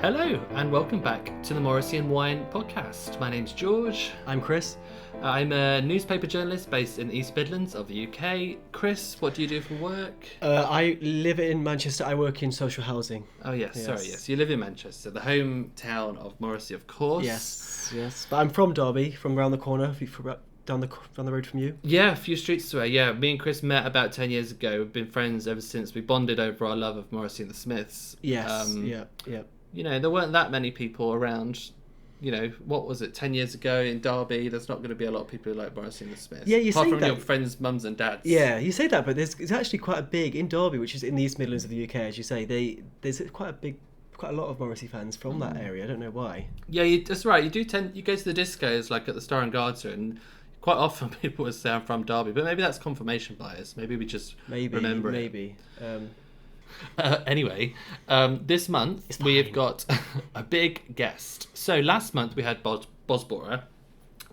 Hello and welcome back to the Morrissey and Wine podcast. My name's George. I'm Chris. I'm a newspaper journalist based in the East Midlands of the UK. Chris, what do you do for work? I live in Manchester. I work in social housing. Oh yes, sorry, yes. You live in Manchester, the hometown of Morrissey, of course. Yes. But I'm from Derby, from around the corner, down the road from you. Yeah, a few streets away. Yeah, me and Chris met about 10 years ago. We've been friends ever since. We bonded over our love of Morrissey and the Smiths. Yes. Yeah. You know, there weren't that many people around. You know, what was it, 10 years ago in Derby? There's not going to be a lot of people who like Morrissey and the Smiths. Yeah, you apart say from that. your friends' mums and dads. Yeah, you say that, but it's actually quite a big in Derby, which is in the East Midlands of the UK, as you say. There's quite a lot of Morrissey fans from that area. I don't know why. Yeah, that's right. You go to the discos like at the Star and Garter, and quite often people would say I'm from Derby, but maybe that's confirmation bias. Maybe we just remember it. Maybe. Anyway, this month we have got a big guest. So last month we had Bosborough,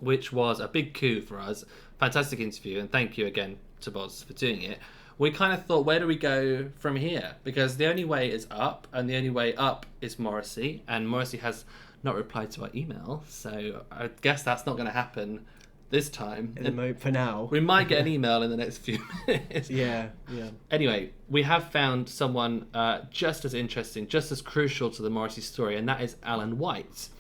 which was a big coup for us. Fantastic interview, and thank you again to Bos for doing it. We kind of thought, where do we go from here? Because the only way is up, and the only way up is Morrissey, and Morrissey has not replied to our email, so I guess that's not going to happen this time. For now. We might get an email in the next few minutes. Yeah. Anyway, we have found someone just as interesting, just as crucial to the Morrissey story, and that is Alain Whyte.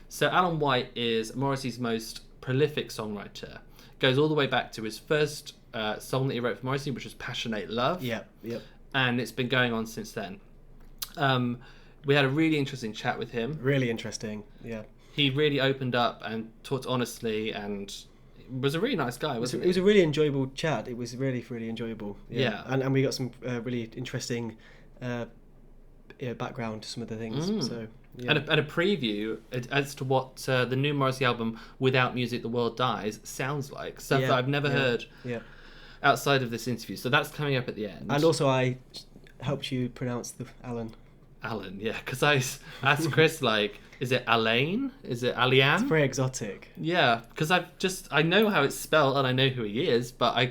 So Alain Whyte is Morrissey's most prolific songwriter. Goes all the way back to his first song that he wrote for Morrissey, which was Passionate Love. Yep. And it's been going on since then. We had a really interesting chat with him. Really interesting, yeah. He really opened up and talked honestly, and was a really nice guy, wasn't he? It was a really enjoyable chat. It was really, really enjoyable. Yeah. And we got some really interesting background to some of the things. So, yeah. And a preview as to what the new Morrissey album, Without Music the World Dies, sounds like. Stuff that I've never heard outside of this interview. So that's coming up at the end. And also I helped you pronounce the Alan, yeah, because I asked Chris, is it Alain? Is it Alian? It's very exotic. Yeah, because I know how it's spelled and I know who he is, but I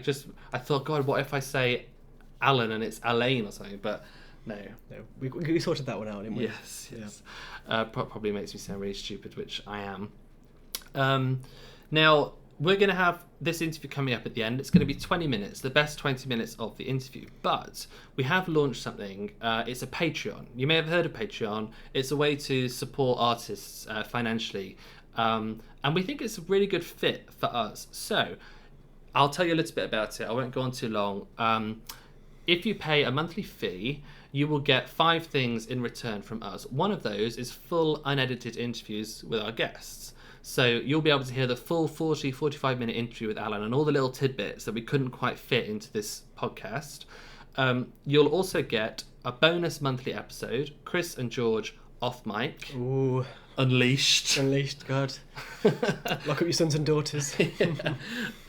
thought, God, what if I say Alan and it's Alain or something? But no. We sorted that one out, didn't we? Yes. Probably makes me sound really stupid, which I am. Now, we're going to have this interview coming up at the end. It's going to be 20 minutes, the best 20 minutes of the interview. But we have launched something. It's a Patreon. You may have heard of Patreon. It's a way to support artists financially. And we think it's a really good fit for us. So I'll tell you a little bit about it. I won't go on too long. If you pay a monthly fee, you will get 5 things in return from us. One of those is full unedited interviews with our guests. So you'll be able to hear the full 45-minute interview with Alan and all the little tidbits that we couldn't quite fit into this podcast. You'll also get a bonus monthly episode, Chris and George off mic. Ooh. Unleashed, God. Lock up your sons and daughters.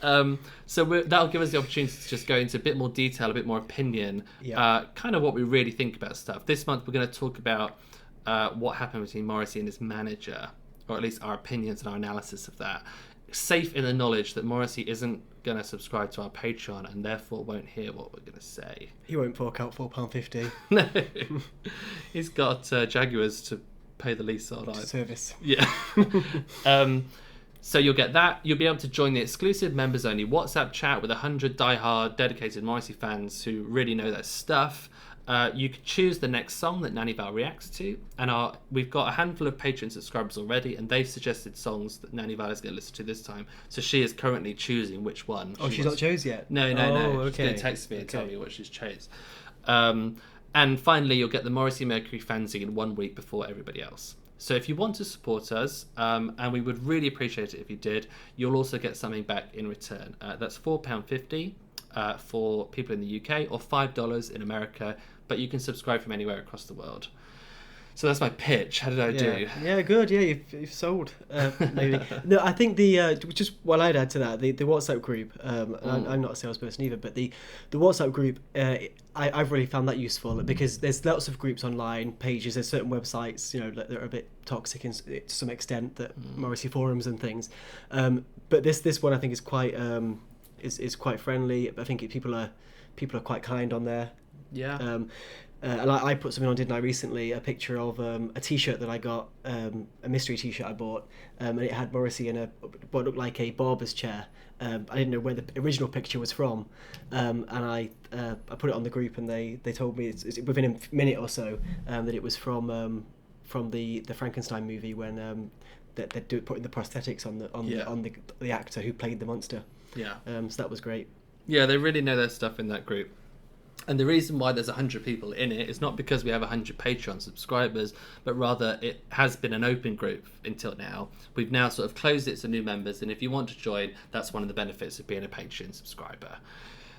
So that'll give us the opportunity to just go into a bit more detail, a bit more opinion, kind of what we really think about stuff. This month we're going to talk about what happened between Morrissey and his manager, or at least our opinions and our analysis of that. Safe in the knowledge that Morrissey isn't going to subscribe to our Patreon and therefore won't hear what we're going to say. He won't fork out £4.50. No. He's got Jaguars to pay the lease on. Service. Yeah. So you'll get that. You'll be able to join the exclusive members only WhatsApp chat with 100 diehard dedicated Morrissey fans who really know their stuff. You can choose the next song that Nanny Val reacts to, and we've got a handful of Patreon subscribers already, and they've suggested songs that Nanny Val is going to listen to this time. So she is currently choosing which one. She's not chose yet? No. Okay. She's going to text me and tell me what she's chose. And finally, you'll get the Morrissey Mercury fanzine 1 week before everybody else. So if you want to support us, and we would really appreciate it if you did, you'll also get something back in return. That's £4.50 for people in the UK, or $5 in America, but you can subscribe from anywhere across the world. So that's my pitch. How did I do? Yeah, good. Yeah, you've sold. Maybe. No, I think just what I'd add to that, the WhatsApp group. I'm not a salesperson either, but the WhatsApp group, I've really found that useful because there's lots of groups online, pages. There's certain websites, that are a bit toxic to some extent, that Morrissey forums and things. But this one I think is quite is quite friendly. I think people are quite kind on there. Yeah. And I put something on, didn't I, recently, a picture of a T-shirt that I got, a mystery T-shirt I bought, and it had Morrissey in what looked like a barber's chair. I didn't know where the original picture was from, and I put it on the group, and they told me it's within a minute or so that it was from the Frankenstein movie when they're putting the prosthetics on the actor who played the monster. Yeah. So that was great. Yeah, they really know their stuff in that group. And the reason why there's 100 people in it is not because we have 100 Patreon subscribers, but rather it has been an open group until now. We've now sort of closed it to new members, and if you want to join, that's one of the benefits of being a Patreon subscriber.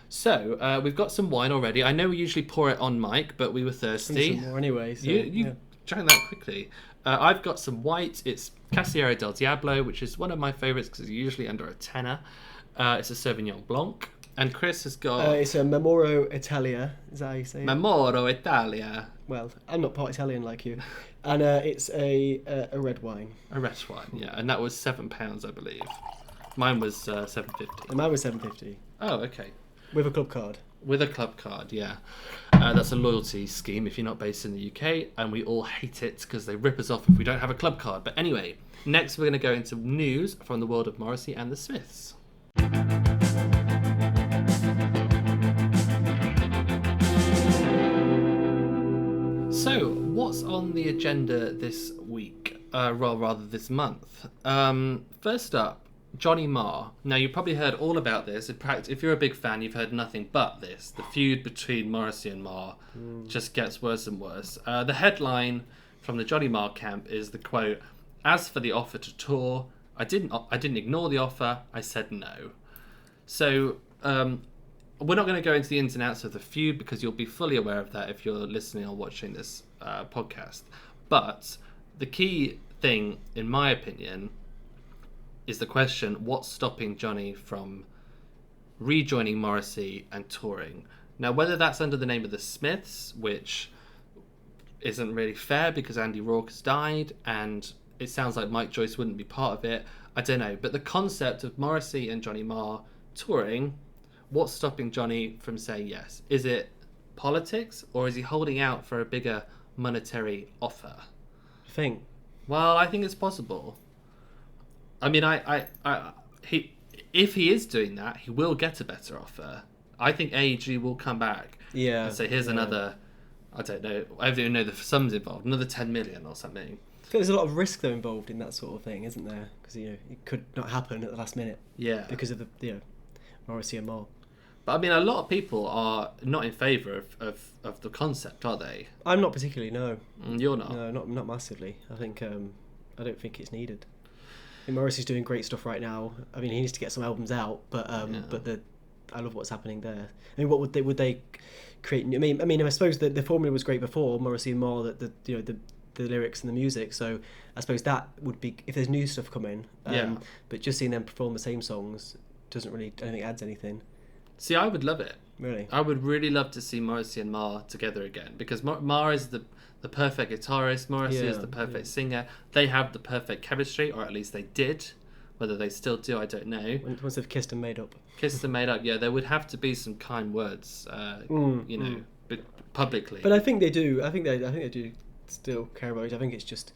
So, we've got some wine already. I know we usually pour it on mic, but we were thirsty. Some more anyway. So, you drank that quickly. I've got some white. It's Casiero del Diablo, which is one of my favourites because it's usually under a tenner. It's a Sauvignon Blanc. And Chris has got... it's a Memoro Italia. Is that how you say it? Memoro Italia. Well, I'm not part Italian like you. And it's a red wine. A red wine, yeah. And that was £7, I believe. Mine was £7.50. And mine was £7.50. Oh, okay. With a club card. With a club card, yeah. That's a loyalty scheme if you're not based in the UK. And we all hate it because they rip us off if we don't have a club card. But anyway, next we're going to go into news from the world of Morrissey and the Smiths. So, what's on the agenda this week? Rather this month. First up, Johnny Marr. Now, you've probably heard all about this. In fact, if you're a big fan, you've heard nothing but this. The feud between Morrissey and Marr just gets worse and worse. The headline from the Johnny Marr camp is the quote, "As for the offer to tour, I didn't ignore the offer, I said no." So, we're not going to go into the ins and outs of the feud because you'll be fully aware of that if you're listening or watching this podcast. But the key thing, in my opinion, is the question, what's stopping Johnny from rejoining Morrissey and touring? Now, whether that's under the name of the Smiths, which isn't really fair because Andy Rourke has died and it sounds like Mike Joyce wouldn't be part of it, I don't know. But the concept of Morrissey and Johnny Marr touring, what's stopping Johnny from saying yes? Is it politics, or is he holding out for a bigger monetary offer? I think. Well, I think it's possible. I mean, if he is doing that, he will get a better offer. I think AEG will come back and say, here's another, I don't know, I don't even know the sums involved, another 10 million or something. There's a lot of risk though involved in that sort of thing, isn't there? Because it could not happen at the last minute. Yeah. Because of the Morrissey and Marr. But I mean, a lot of people are not in favour of the concept, are they? I'm not particularly. No. You're not. No, not massively. I think I don't think it's needed. I think Morrissey's doing great stuff right now. I mean, he needs to get some albums out, but I love what's happening there. I mean, what would they create? I mean, I suppose the formula was great before Morrissey and Marr. That the lyrics and the music. So I suppose that would be if there's new stuff coming. But just seeing them perform the same songs doesn't really, I don't think, adds anything. See, I would love it. Really? I would really love to see Morrissey and Marr together again, because Marr is the perfect guitarist, Morrissey is the perfect singer. They have the perfect chemistry, or at least they did. Whether they still do, I don't know. Once they've kissed and made up. Kissed and made up, yeah. There would have to be some kind words, but publicly. But I think they do. I think they do still care about it. I think it's just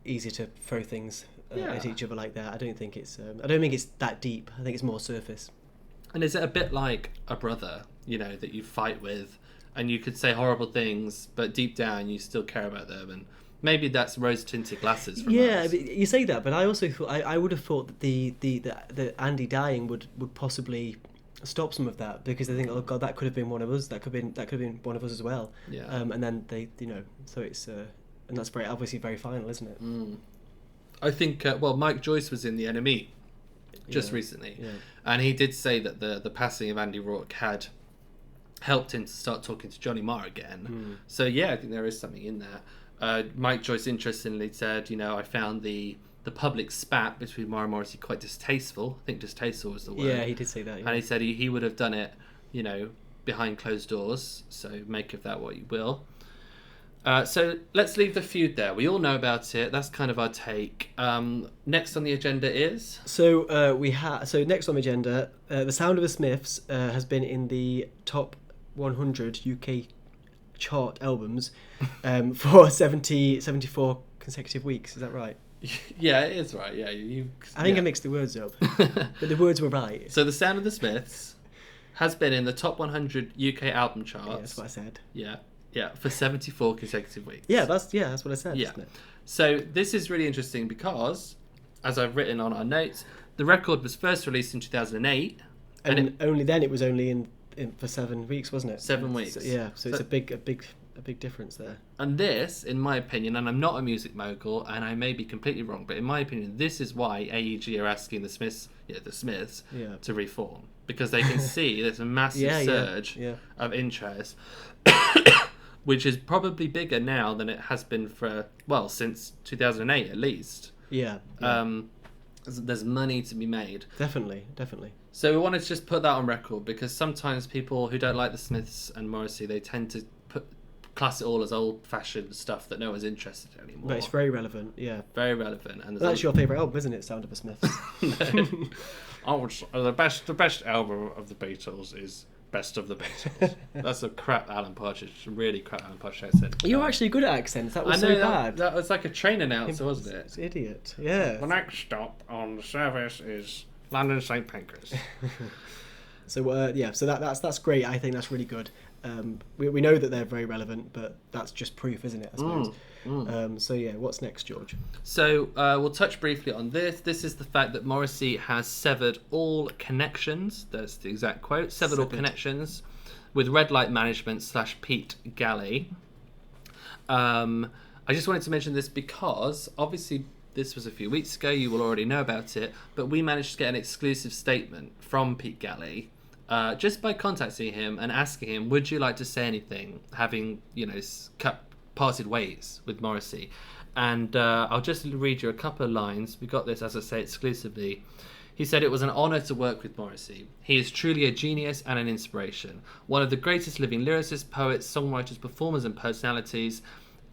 easy to throw things at each other like that. I don't think it's that deep. I think it's more surface. And is it a bit like a brother, that you fight with, and you could say horrible things, but deep down you still care about them? And maybe that's rose-tinted glasses from us. You say that, but I also thought I would have thought that the Andy dying would possibly stop some of that, because they think, oh God, that could have been one of us. That could have been one of us as well. Yeah. And then they, so it's and that's obviously very final, isn't it? I think Mike Joyce was in The NME just recently, and he did say that the passing of Andy Rourke had helped him to start talking to Johnny Marr again. So yeah, I think there is something in there. Mike Joyce interestingly said, I found the public spat between Marr and Morrissey quite distasteful. I think distasteful was the word. Yeah, he did say that. Yeah. And he said he would have done it, behind closed doors. So make of that what you will. So let's leave the feud there. We all know about it. That's kind of our take. Next on the agenda is... So next on the agenda, The Sound of the Smiths has been in the top 100 UK chart albums for 74 consecutive weeks. Is that right? Yeah, it is right. Yeah, I think I mixed the words up, but the words were right. So The Sound of the Smiths has been in the top 100 UK album charts. Yeah, that's what I said. Yeah, for 74 consecutive weeks. Yeah, that's what I said. Yeah. Isn't it? So this is really interesting because, as I've written on our notes, the record was first released in 2008, and only then it was only in for 7 weeks, wasn't it? 7 weeks. So it's a big difference there. And this, in my opinion, and I'm not a music mogul, and I may be completely wrong, but in my opinion, this is why AEG are asking the Smiths to reform, because they can see there's a massive surge of interest, which is probably bigger now than it has been since 2008 at least. Yeah. There's money to be made. Definitely. So we wanted to just put that on record, because sometimes people who don't like the Smiths and Morrissey, they tend to class it all as old-fashioned stuff that no one's interested in anymore. But it's very relevant, yeah. Very relevant. And that's your favourite album, isn't it, Sound of the Smiths? The best album of the Beatles is Best of the Beatles. That's a crap Alan Partridge, really crap Alan Partridge accent. You're actually good at accents. That was so bad. That was like a train announcer, wasn't it? It's idiot. Yeah. The next stop on the service is London St Pancras. So so that's great. I think that's really good. We know that they're very relevant, but that's just proof, isn't it? I suppose. What's next, George? So we'll touch briefly on this. This is the fact that Morrissey has severed all connections. That's the exact quote. Severed all connections with Red Light Management / Pete Galley. I just wanted to mention this because obviously this was a few weeks ago. You will already know about it, but we managed to get an exclusive statement from Pete Galley. Just by contacting him and asking him, would you like to say anything, having, parted ways with Morrissey? And I'll just read you a couple of lines. We got this, as I say, exclusively. He said, "It was an honour to work with Morrissey. He is truly a genius and an inspiration. One of the greatest living lyricists, poets, songwriters, performers and personalities,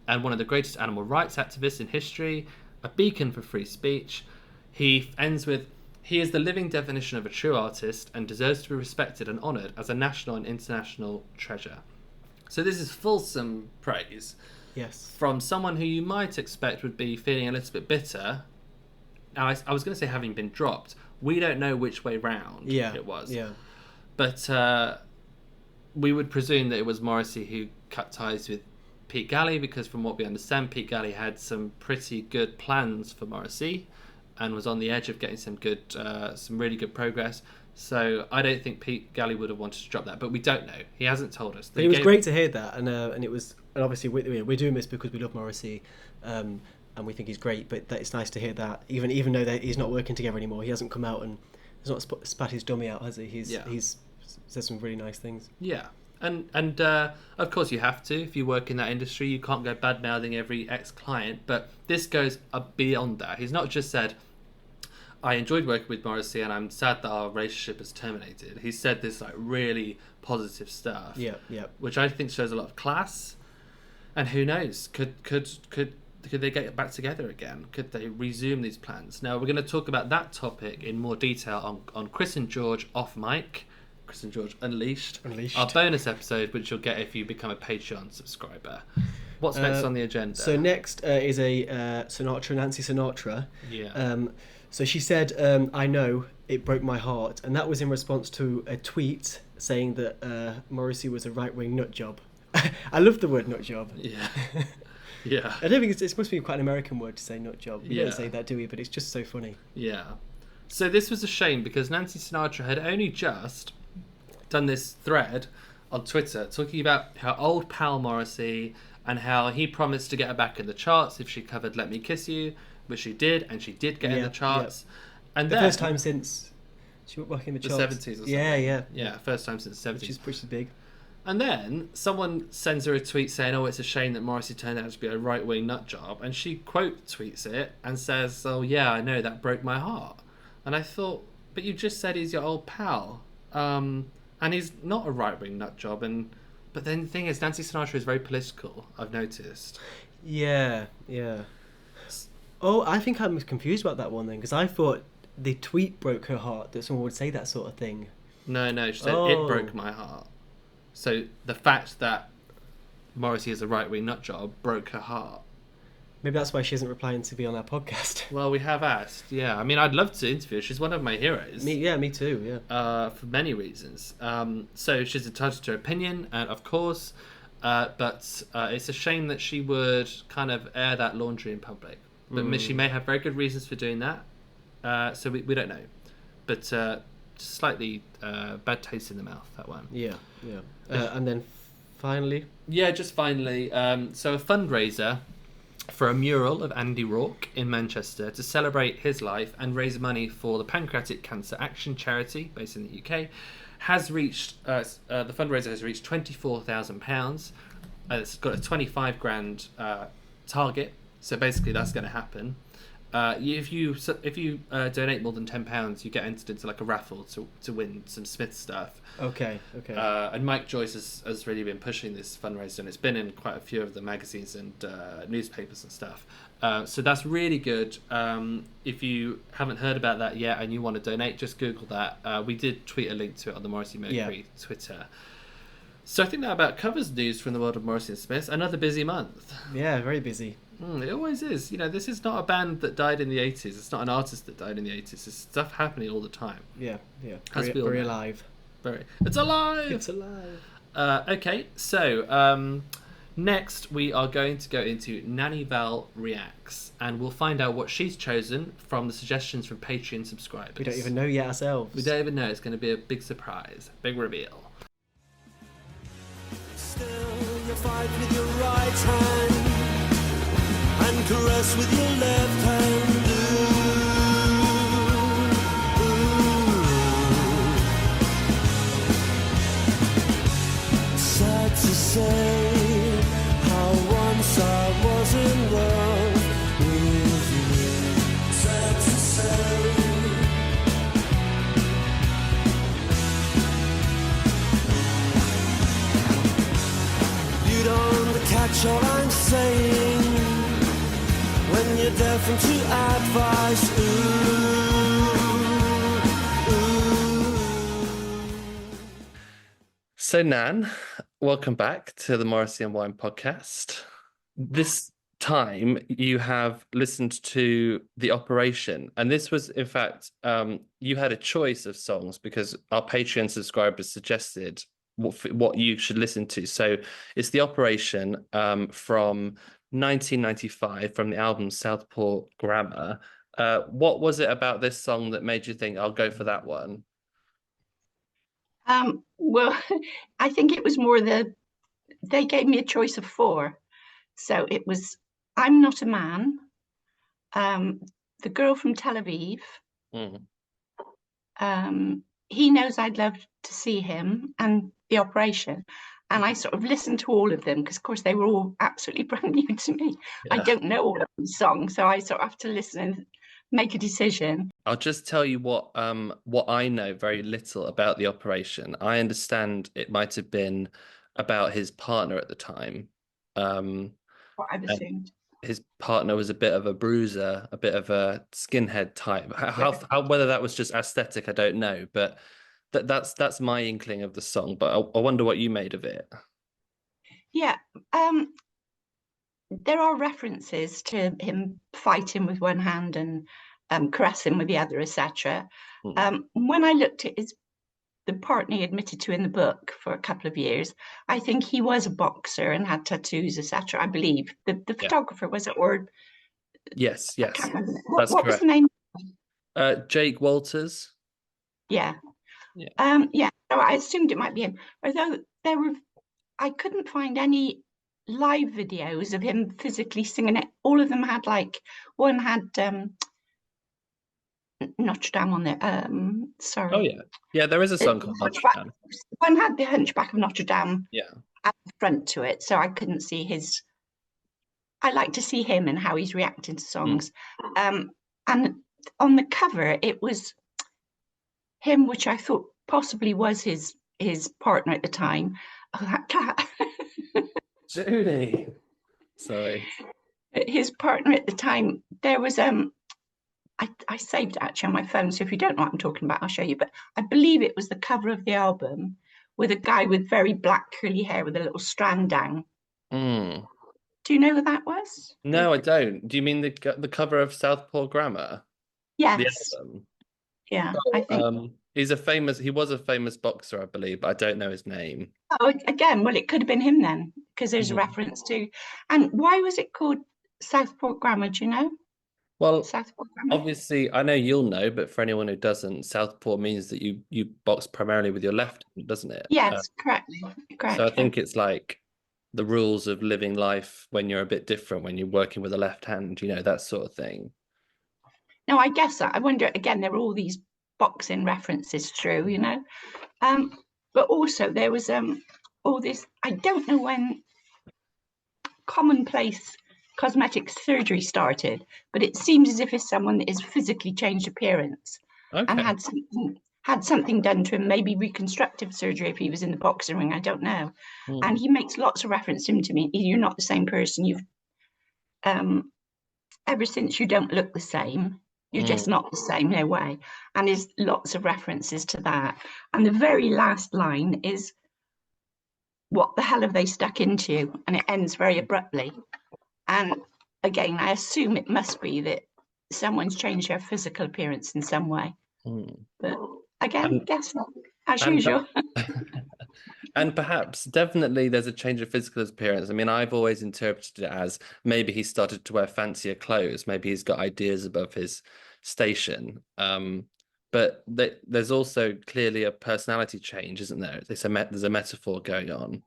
and one of the greatest animal rights activists in history, a beacon for free speech." He ends with, "He is the living definition of a true artist and deserves to be respected and honoured as a national and international treasure." So this is fulsome praise. Yes. From someone who you might expect would be feeling a little bit bitter. Now, I was going to say having been dropped. We don't know which way round it was. Yeah. But we would presume that it was Morrissey who cut ties with Pete Galley, because from what we understand, Pete Galley had some pretty good plans for Morrissey and was on the edge of getting some really good progress. So I don't think Pete Galley would have wanted to drop that, but we don't know. He hasn't told us. But it was great to hear that, and obviously we're doing this because we love Morrissey, and we think he's great. But it's nice to hear that, even though he's not working together anymore, he hasn't come out and he's not spat his dummy out, has he? He's said some really nice things. Yeah. And of course you have to. If you work in that industry, you can't go bad-mouthing every ex-client. But this goes beyond that. He's not just said, "I enjoyed working with Morrissey and I'm sad that our relationship has terminated." He said this really positive stuff. Yeah. Which I think shows a lot of class. And who knows? Could they get back together again? Could they resume these plans? Now we're going to talk about that topic in more detail on Chris and George Off Mic. Chris and George Unleashed. Our bonus episode, which you'll get if you become a Patreon subscriber. What's next on the agenda? So next is a Nancy Sinatra. Yeah. So she said, "I know, it broke my heart," and that was in response to a tweet saying that Morrissey was a right-wing nut job. I love the word nut job. Yeah. Yeah. I don't think it must be quite an American word to say nut job. We don't say that, do we? But it's just so funny. Yeah. So this was a shame because Nancy Sinatra had only just done this thread on Twitter talking about her old pal Morrissey and how he promised to get her back in the charts if she covered "Let Me Kiss You," which she did, and she did get in the charts. Yeah. And the first time since she went back in the charts. 70s or something. Yeah, first time since the 70s. Which is big. And then someone sends her a tweet saying, "Oh, it's a shame that Morrissey turned out to be a right-wing nut job," and she quote tweets it and says, "Oh yeah, I know, that broke my heart." And I thought, but you just said he's your old pal, and he's not a right-wing nut job. But then the thing is, Nancy Sinatra is very political, I've noticed. Yeah. Oh, I think I'm confused about that one then, because I thought the tweet broke her heart, that someone would say that sort of thing. No, she said, "It broke my heart." So the fact that Morrissey is a right-wing nutjob broke her heart. Maybe that's why she isn't replying to be on our podcast. Well, we have asked. Yeah, I mean, I'd love to interview her. She's one of my heroes. Me too. Yeah. For many reasons. So she's entitled to her opinion, and of course, but it's a shame that she would kind of air that laundry in public. But she may have very good reasons for doing that. So we don't know. But just slightly bad taste in the mouth, that one. Yeah. And then finally. Yeah, just finally. So a fundraiser for a mural of Andy Rourke in Manchester to celebrate his life and raise money for the Pancreatic Cancer Action Charity based in the UK has reached the fundraiser has reached £24,000. It's got a 25 grand target, so basically that's going to happen. If you donate more than £10, you get entered into like a raffle to win some Smith stuff. Okay. And Mike Joyce has really been pushing this fundraiser, and it's been in quite a few of the magazines and newspapers and stuff. So that's really good. If you haven't heard about that yet and you want to donate, just Google that. We did tweet a link to it on the Morrissey Mercury Twitter. So I think that about covers news from the world of Morrissey and Smith. Another busy month. Yeah, very busy. It always is. You know, this is not a band that died in the 80s. It's not an artist that died in the 80s. There's stuff happening all the time. Yeah. Very alive. It's alive! It's alive. Okay, so next we are going to go into Nanny Val Reacts, and we'll find out what she's chosen from the suggestions from Patreon subscribers. We don't even know yet ourselves. We don't even know. It's going to be a big surprise. Big reveal. Still you fight with your right hand and caress with your left hand. Sad to say how once I was in love with you. Sad to say. You don't catch all I'm saying when you're deaf to advice. So, Nan, welcome back to the Morrissey and Wine podcast. This time you have listened to The Operation, and this was, in fact, you had a choice of songs because our Patreon subscribers suggested what you should listen to. So it's The Operation from 1995 from the album Southport Grammar. What was it about this song that made you think I'll go for that one? Well, I think it was more they gave me a choice of 4. So it was I'm Not a Man, The Girl from Tel Aviv, He Knows I'd Love to See Him, and The Operation. And I sort of listened to all of them because, of course, they were all absolutely brand new to me. Yeah. I don't know all of these songs, so I sort of have to listen and make a decision. I'll just tell you what I know very little about The Operation. I understand it might have been about his partner at the time. What I've assumed. His partner was a bit of a bruiser, a bit of a skinhead type. How whether that was just aesthetic, I don't know. But that's my inkling of the song. But I wonder what you made of it. Yeah. There are references to him fighting with one hand and caressing with the other, etc. When I looked at the partner he admitted to in the book for a couple of years, I think he was a boxer and had tattoos, etc. I believe the photographer was it, or yes, that's correct. What was the name? Jake Walters. Yeah. So I assumed it might be him. Although I couldn't find any live videos of him physically singing it. All of them had one had Notre Dame on there. Sorry. Oh yeah, there is a song called Notre Dame. One had the Hunchback of Notre Dame. Yeah. At the front to it, so I couldn't see his. I like to see him and how he's reacting to songs. And on the cover, it was him, which I thought possibly was his partner at the time. Oh, that cat. Judy. Sorry. His partner at the time, there was I saved it actually on my phone, so if you don't know what I'm talking about, I'll show you. But I believe it was the cover of the album with a guy with very black curly hair with a little strand down. Mm. Do you know who that was? No, I don't. Do you mean the cover of Southpaw Grammar, the Yes. album? Yeah, I think. He was a famous boxer, I believe, but I don't know his name. Oh, again, well, it could have been him then, because there's a Mhm. reference to. And why was it called Southport Grammar? Do you know? Well, Southport Grammar. obviously, I know you'll know, but for anyone who doesn't, Southpaw means that you box primarily with your left hand, doesn't it? Yes, correctly. So I Correct. Yeah. think it's like the rules of living life when you're a bit different, when you're working with a left hand, that sort of thing. No, I guess that. I wonder again. There were all these boxing references through, Um, but also there was all this. I don't know when commonplace cosmetic surgery started, but it seems as if it's someone that has physically changed appearance and Okay. had something done to him, maybe reconstructive surgery if he was in the boxing ring, I don't know. And Hmm. he makes lots of reference to him to me. You're not the same person. You've ever since you don't look the same. You're just Hmm. not the same, no way. And there's lots of references to that. And the very last line is, "What the hell have they stuck into you?" And it ends very abruptly. And again, I assume it must be that someone's changed their physical appearance in some way. Hmm. But again, And guess not, as and usual. and perhaps definitely there's a change of physical appearance. I mean, I've always interpreted it as maybe he started to wear fancier clothes. Maybe he's got ideas above his station. But there's also clearly a personality change, isn't there? There's a metaphor going on.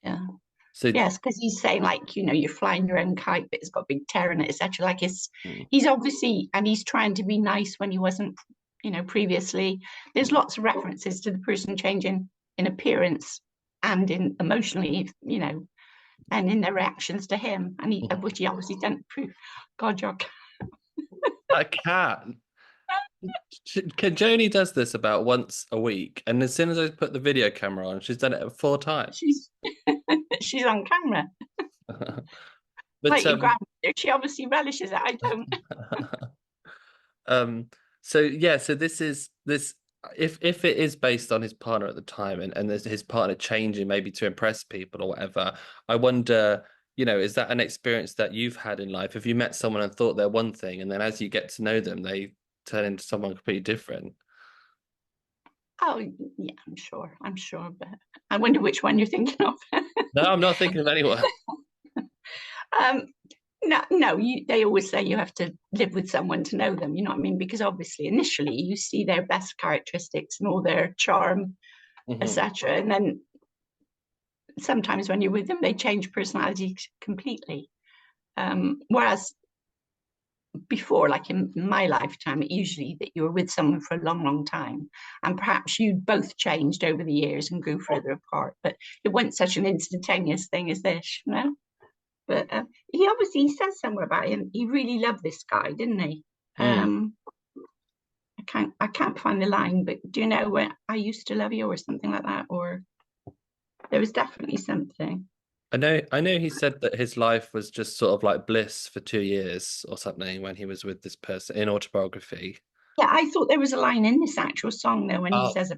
Yeah. So, Yes, because he's saying like, you're flying your own kite, but it's got a big tear in it, etc. Like mm, he's obviously, and he's trying to be nice when he wasn't, previously. There's mm, lots of references to the person changing in appearance and in emotionally, and in their reactions to him, and of mm. which he obviously didn't prove. God, your A cat. Joni does this about once a week, and as soon as I put the video camera on, she's done it 4 times. she's she's on camera But like your grandmother. She obviously relishes it. I don't. um, so yeah, so this if it is based on his partner at the time and there's his partner changing maybe to impress people or whatever, I wonder, is that an experience that you've had in life? Have you met someone and thought they're one thing, and then as you get to know them, they turn into someone completely different? Oh yeah, I'm sure, but I wonder which one you're thinking of. No, I'm not thinking of anyone. um, no, no, they always say you have to live with someone to know them. You know what I mean? Because obviously, initially, you see their best characteristics and all their charm, Hmm. etc. And then sometimes when you're with them, they change personality completely. Whereas before, like in my lifetime, it usually that you were with someone for a long, long time, and perhaps you both changed over the years and grew further apart. But it wasn't such an instantaneous thing as this. But he says somewhere about him. He really loved this guy, didn't he? Mm. Um, I can't find the line, but do you know when I used to love you or something like that? Or there was definitely something. I know he said that his life was just sort of like bliss for 2 years or something when he was with this person in autobiography. Yeah, I thought there was a line in this actual song though when he Oh, says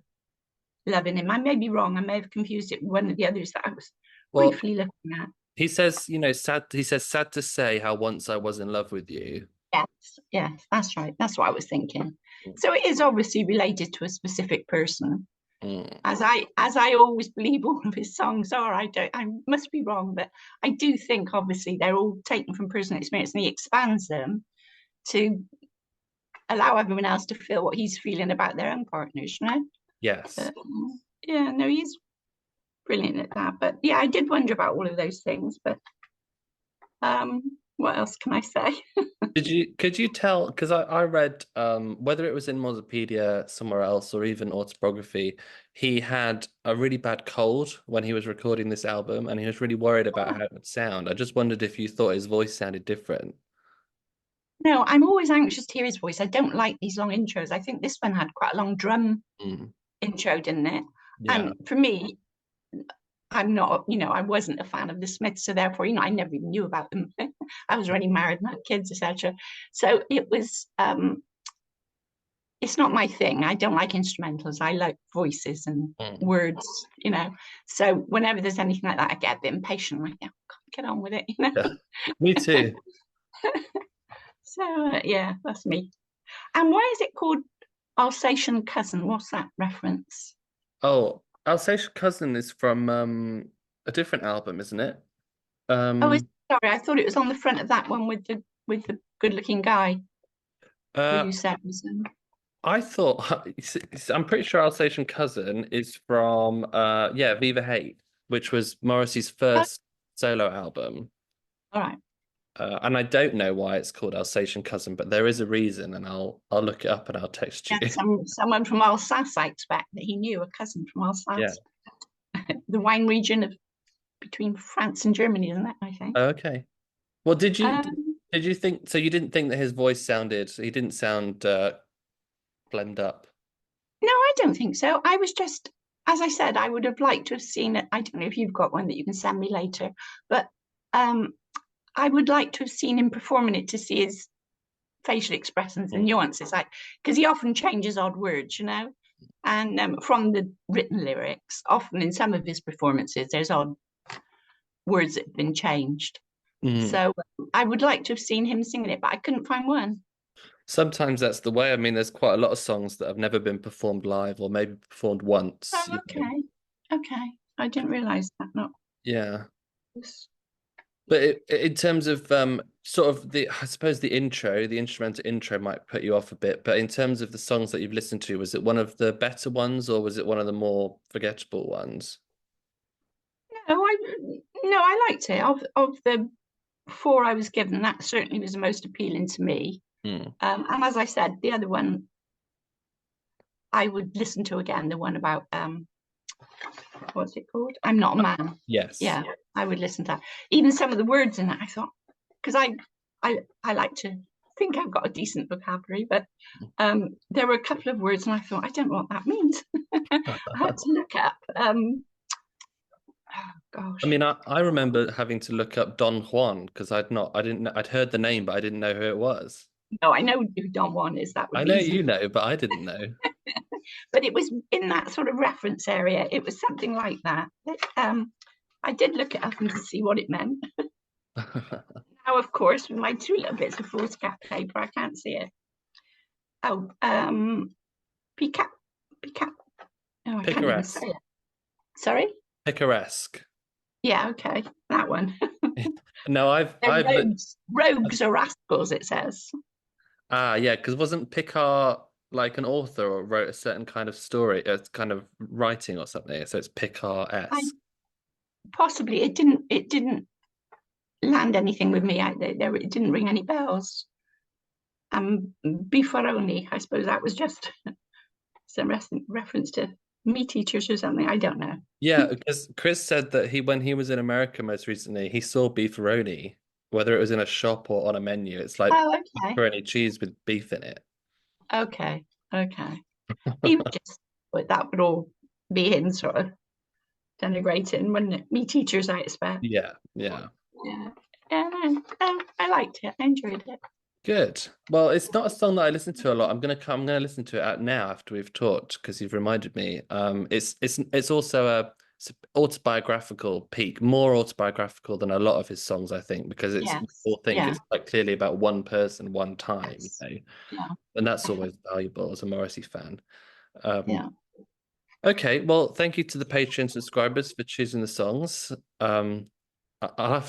loving him. I may be wrong. I may have confused it with one of the others that I was well, briefly looking at. he says, sad to say how once I was in love with you. Yes, yes, that's right. That's what I was thinking. So it is obviously related to a specific person, Mm. as I always believe all of his songs are. I must be wrong, but I do think obviously they're all taken from personal experience, and he expands them to allow everyone else to feel what he's feeling about their own partners. Yes. But yeah, no, he's brilliant at that. But yeah, I did wonder about all of those things. But what else can I say? Could you tell, because I read whether it was in Mozopedia somewhere else or even autobiography, he had a really bad cold when he was recording this album and he was really worried about how it would sound. I just wondered if you thought his voice sounded different. No, I'm always anxious to hear his voice. I don't like these long intros. I think this one had quite a long drum Mm. intro, didn't it? Yeah. And for me, I'm not, I wasn't a fan of the Smiths, so therefore, I never even knew about them. I was already married and had kids, etc. So it's not my thing. I don't like instrumentals. I like voices and Mm. words. So whenever there's anything like that, I get a bit impatient. Like, yeah, get on with it, you know. Yeah. Me too. So yeah, that's me. And why is it called Alsatian Cousin? What's that reference? Oh, Alsatian Cousin is from a different album, isn't it? Oh, Um, sorry, I thought it was on the front of that one with the good-looking guy who uh, you said was. I thought I'm pretty sure Alsatian Cousin is from yeah, Viva Hate, which was Morrissey's Oh, first solo album. all right. And I don't know why it's called Alsatian Cousin, but there is a reason, and I'll look it up and I'll text you. Yeah, someone from Alsace, I expect that he knew a cousin from Yeah. Alsace, the wine region of between France and Germany, isn't it? I think. Okay. Well, Um, did you think so? You didn't think that his voice sounded? He didn't sound phlegmed up. no, I don't think so. I was just, as I said, I would have liked to have seen it. I don't know if you've got one that you can send me later, but um, I would like to have seen him performing it to see his facial expressions and nuances, like because he often changes odd words, you know, and from the written lyrics, often in some of his performances, there's odd words that have been changed. Mm. So I would like to have seen him singing it, but I couldn't find one. Sometimes that's the way. I mean, there's quite a lot of songs that have never been performed live or maybe performed once. Oh, okay, okay. I didn't realise that. Not. Yeah. But in terms of sort of I suppose the instrumental intro might put you off a bit. But in terms of the songs that you've listened to, was it one of the better ones or was it one of the more forgettable ones? No, I liked it. Of the four I was given, that certainly was the most appealing to me. Mm. And as I said, the other one I would listen to again. The one about what's it called? I'm Not a Man. Yes. Yeah, I would listen to that. Even some of the words in it, I thought, because I like to think I've got a decent vocabulary, but there were a couple of words and I thought, I don't know what that means. I had to look up. Oh gosh. I mean, I remember having to look up Don Juan because I'd heard the name, but I didn't know who it was. No, I know who Don Juan is. That would I be know easy. you know, but I didn't know. But it was in that sort of reference area. It was something like that. I did look it up and to see what it meant. Now, of course, with my two little bits of foolscap paper, I can't see it. Oh, Picap. Oh, I can't even say it. Sorry? Picaresque. Yeah, okay, that one. No, rogues or rascals, it says. Yeah, because wasn't Picard like an author or wrote a certain kind of story, a kind of writing or something? So it's Picard-esque. Possibly it didn't land anything with me. It didn't ring any bells. Buffaroni, I suppose that was just some reference to meat eaters or something. I don't know. Yeah, because Chris said that when he was in America most recently, he saw beefaroni, whether it was in a shop or on a menu. It's like pepperoni cheese with beef in it. Okay. He would just, but that would all be him sort of denigrating, wouldn't it? Meat eaters, I expect. Yeah. I liked it. I enjoyed it. Good. Well, it's not a song that I listen to a lot. I'm gonna listen to it out now after we've talked because you've reminded me. It's also it's autobiographical peak, more autobiographical than a lot of his songs, I think, because it's like clearly about one person, one time, you know? Yeah. And that's always valuable as a Morrissey fan. Yeah. Okay, well, thank you to the Patreon subscribers for choosing the songs. I'll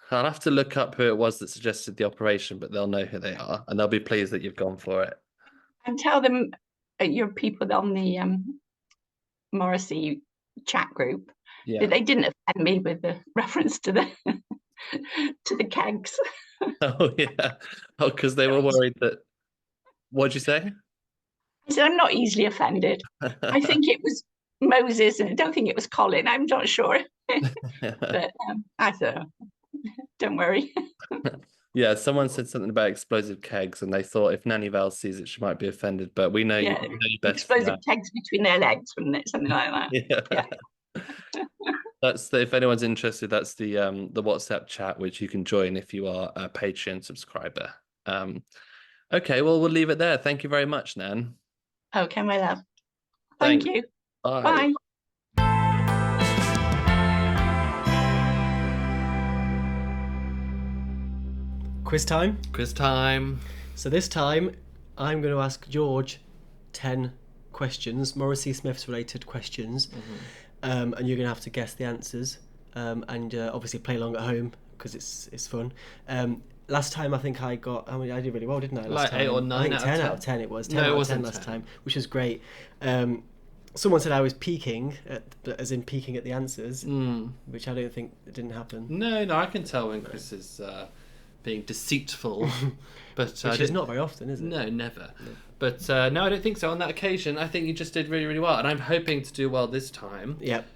have to look up who it was that suggested the operation, but they'll know who they are, and they'll be pleased that you've gone for it. And tell them your people on the Morrissey chat group that they didn't offend me with the reference to the to the kegs. Oh yeah. Oh, because they were worried that. What'd you say? I said I'm not easily offended. I think it was Moses, and I don't think it was Colin. I'm not sure. But I thought, don't worry. Yeah, someone said something about explosive kegs, and they thought if Nanny Val sees it, she might be offended. But we know you best. Explosive kegs between their legs, wouldn't it? Something like that. Yeah. That's if anyone's interested, that's the WhatsApp chat, which you can join if you are a Patreon subscriber. Okay, well, we'll leave it there. Thank you very much, Nan. Okay, my love. Thank you. Bye. Bye. Quiz time. Quiz time. So this time, I'm going to ask George 10 questions, Morrissey Smith's related questions, and you're going to have to guess the answers, and obviously play along at home because it's fun. Last time I think I got, I did really well, didn't I? Last time? 8 or 9 I think out of 10 10. out of 10 it was. 10 No, it out of wasn't 10 last 10. time, which was great. Someone said I was peaking, as in peaking at the answers, which I don't think it didn't happen. No, I can tell when Chris is being deceitful. But Which is not very often, is it? No, never. No. But no, I don't think so. On that occasion, I think you just did really, really well. And I'm hoping to do well this time. Yep.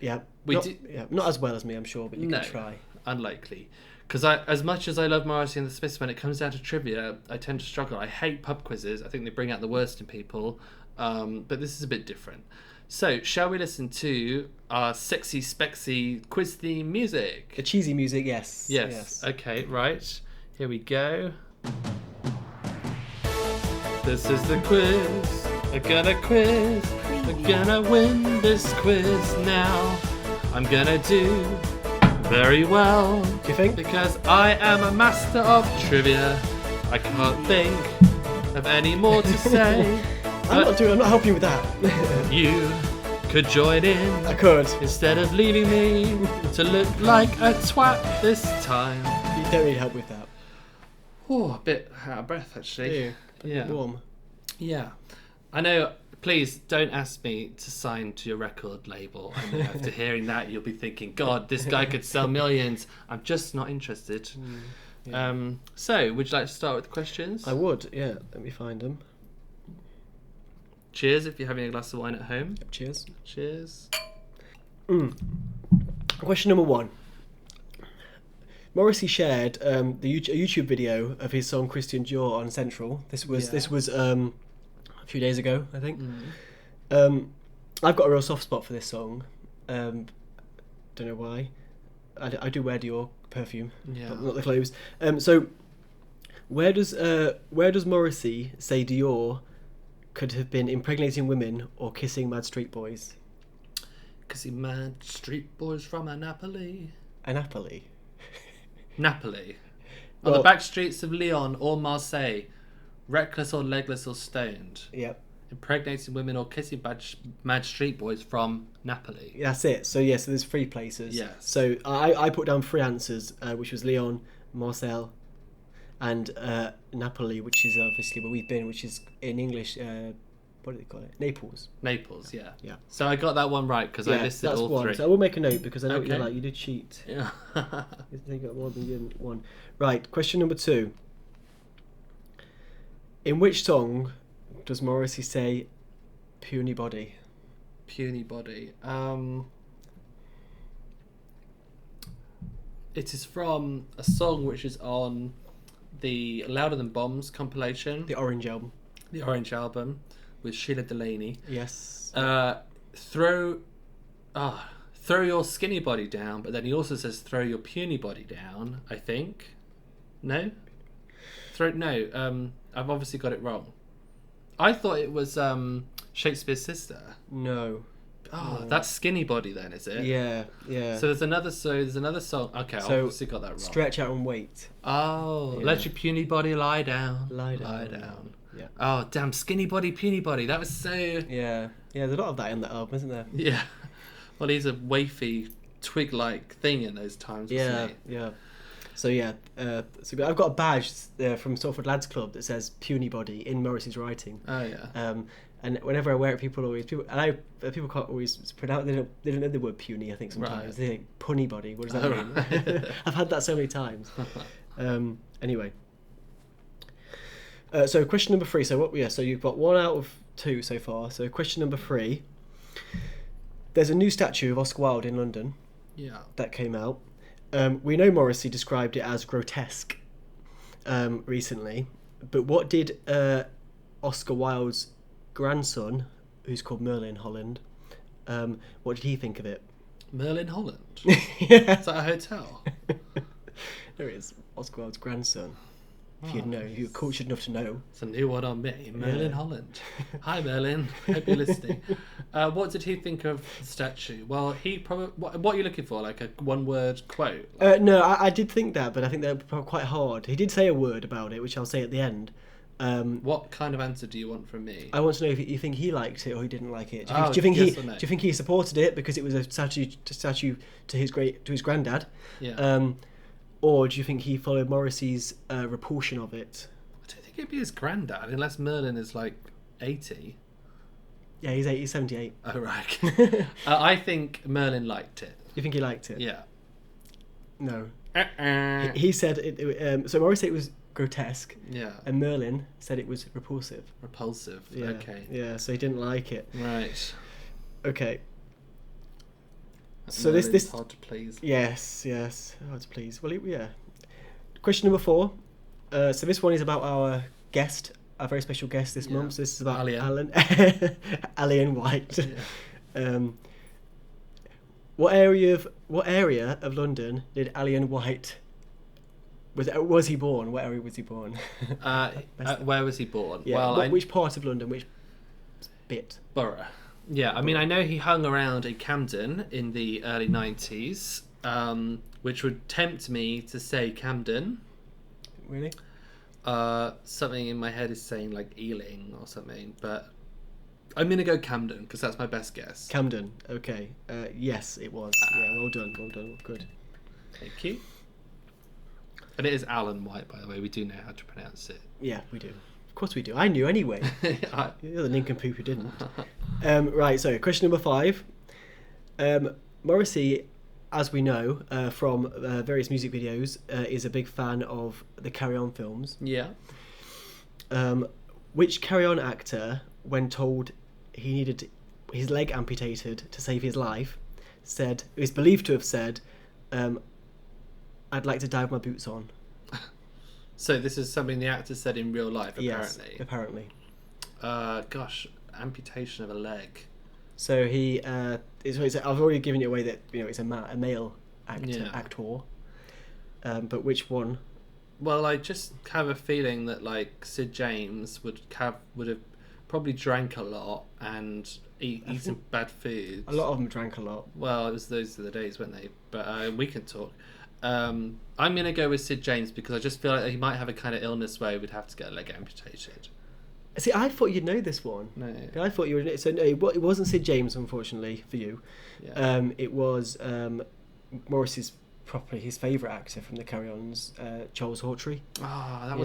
Not as well as me, I'm sure, but you can try. Unlikely. Because as much as I love Morrissey and the Smiths, when it comes down to trivia, I tend to struggle. I hate pub quizzes. I think they bring out the worst in people. But this is a bit different. So, shall we listen to our sexy, spexy quiz theme music? The cheesy music, yes. Yes. Okay, right. Here we go. This is the quiz. I'm gonna quiz. I'm gonna win this quiz now. I'm gonna do very well. Do you think? Because I am a master of trivia. I can't think of any more to say. I'm not helping you with that. You could join in. I could. Instead of leaving me to look like a twat this time. You don't need help with that. Oh, a bit out of breath actually. Do you? Yeah. Warm. Yeah. I know, please don't ask me to sign to your record label. I know after hearing that you'll be thinking, God, this guy could sell millions. I'm just not interested. Yeah. So, would you like to start with questions? I would, yeah. Let me find them. Cheers if you're having a glass of wine at home. Cheers. Cheers. Question number 1. Morrissey shared a YouTube video of his song Christian Dior on Central. This was a few days ago, I think. I've got a real soft spot for this song. Don't know why. I do wear Dior perfume, but not the clothes. So where does Morrissey say Dior could have been impregnating women or kissing mad street boys? Kissing mad street boys from Napoli. Napoli. Napoli. On the back streets of Lyon or Marseille, reckless or legless or stoned. Yep. Impregnating women or kissing mad street boys from Napoli. That's it. So so there's 3 places. Yes. So I put down 3 answers, which was Lyon, Marseille, and Napoli, which is obviously where we've been, which is in English. What do they call it? Naples. Naples, yeah. Yeah. So I got that one right because I listed that's all one. 3. So I will make a note because I know what Okay. you're like. You did cheat. Yeah. You got more than you didn't one. Right. Question number 2. In which song does Morrissey say "puny body"? Puny body. It is from a song which is on the Louder Than Bombs compilation. The Orange album. The Orange album with Sheila Delaney. Yes. Throw your skinny body down, but then he also says throw your puny body down, I think. No? I've obviously got it wrong. I thought it was Shakespeare's sister. No. Oh, that's skinny body then, is it? Yeah. So there's another song. Okay, I obviously got that wrong. Stretch out and wait. Oh, Yeah. let your puny body lie down. Lie down. Yeah. Oh, damn, skinny body, puny body. That was so... Yeah. There's a lot of that in that album, isn't there? Yeah. Well, he's a wafy, twig-like thing in those times, wasn't he? Yeah. So I've got a badge from Salford Lads Club that says "puny body" in Morrissey's writing. Oh, yeah. And whenever I wear it, people can't always pronounce. They don't know the word puny. I think sometimes Right. they think punny body. What does that mean? Right. I've had that so many times. Anyway. So question number 3. So you've got 1 out of 2 so far. So question number 3. There's a new statue of Oscar Wilde in London. Yeah. That came out. We know Morrissey described it as grotesque recently, but what did Oscar Wilde's grandson, who's called Merlin Holland, what did he think of it? Merlin Holland? Yeah. Is that a hotel? There it is, Oscar Wilde's grandson. If you'd know, if you're cultured enough to know. It's a new one on me, Merlin Holland. Hi, Merlin. Hope you're listening. What did he think of the statue? Well, he probably. What are you looking for? Like a one-word quote? No, I did think that, but I think they're quite hard. He did say a word about it, which I'll say at the end. What kind of answer do you want from me? I want to know if you think he liked it or he didn't like it. Do Oh, you think yes or no? do you think he supported it because it was a statue to his granddad? Yeah. Or do you think he followed Morrissey's repulsion of it? I don't think it'd be his granddad, unless Merlin is like 80. Yeah, he's 78. Oh, right. I think Merlin liked it. You think he liked it? Yeah. No. He said so Morrissey it was grotesque. Yeah. And Merlin said it was repulsive. Repulsive. Yeah. Okay. Yeah, so he didn't like it. Right. Okay. So Merlin's this hard to please. Yes, hard to please. Well, yeah. Question number 4. So this one is about our guest, our very special guest this month. So this is about Alain Whyte. Yeah. What area of London did Alain Whyte was he born? What area was he born? Where was he born? Yeah. Well, which part of London? Which bit? Borough. Yeah, I mean, I know he hung around in Camden in the early 90s, which would tempt me to say Camden. Really? Something in my head is saying like Ealing or something, but I'm going to go Camden because that's my best guess. Camden, okay. Yes, it was. Yeah, well done, good. Thank you. And it is Alain Whyte, by the way. We do know how to pronounce it. Yeah, we do. Of course we do. I knew anyway. You're the nincompoop who didn't. Right, so question number 5. Morrissey, as we know from various music videos, is a big fan of the Carry On films. Yeah. Which Carry On actor, when told he needed his leg amputated to save his life, is believed to have said, "I'd like to die with my boots on." So this is something the actor said in real life, apparently. Yes, apparently. Gosh, amputation of a leg. So he, I've already given it away that it's a male actor. But which one? Well, I just have a feeling that like Sid James would have probably drank a lot and eaten bad food. A lot of them drank a lot. Well, those are the days, weren't they? But we can talk. I'm going to go with Sid James because I just feel like he might have a kind of illness where he would have to get a leg amputated. See, I thought you'd know this one. No. I thought you would. So no, it wasn't Sid James, unfortunately for you. Yeah. It was Morrissey's his favourite actor from the Carry Ons, Charles Hawtrey. Ah, that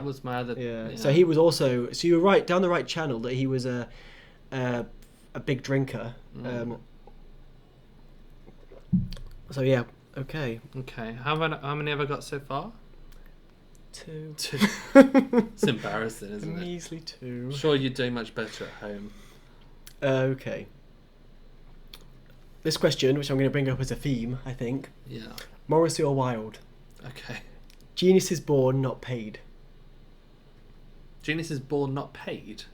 was my other. Yeah. So he was also. So you were right down the right channel that he was a big drinker. So yeah. Okay. Okay. How many have I got so far? 2. It's embarrassing, isn't it? Measly 2. I'm sure you're doing much better at home. Okay. This question, which I'm going to bring up as a theme, I think. Yeah. Morrissey or Wilde? Okay. Genius is born, not paid. Genius is born, not paid?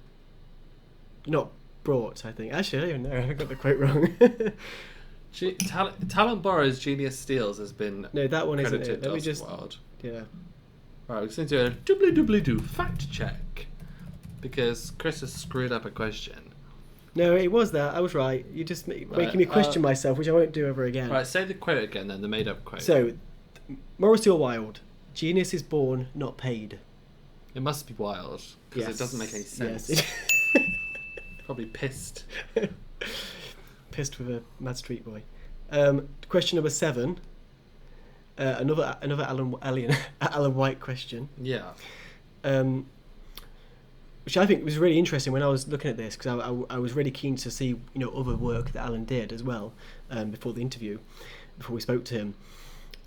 Not brought, I think. Actually, I don't even know. I got the quote wrong. Talent borrows, genius steals has been No, that one isn't credited it. Let me to just... Wilde. Yeah. Right, we're going to do a doobly-doobly-doo fact check because Chris has screwed up a question. No, it was that. I was right. You're just making me question myself, which I won't do ever again. Right, say the quote again then, the made-up quote. So, Morrissey or Wilde? Genius is born, not paid. It must be Wilde because it doesn't make any sense. Yes. Probably pissed. Pissed with a mad street boy. Question number 7. Another Alain Whyte question. Yeah. Which I think was really interesting when I was looking at this because I was really keen to see other work that Alain did as well before the interview, before we spoke to him.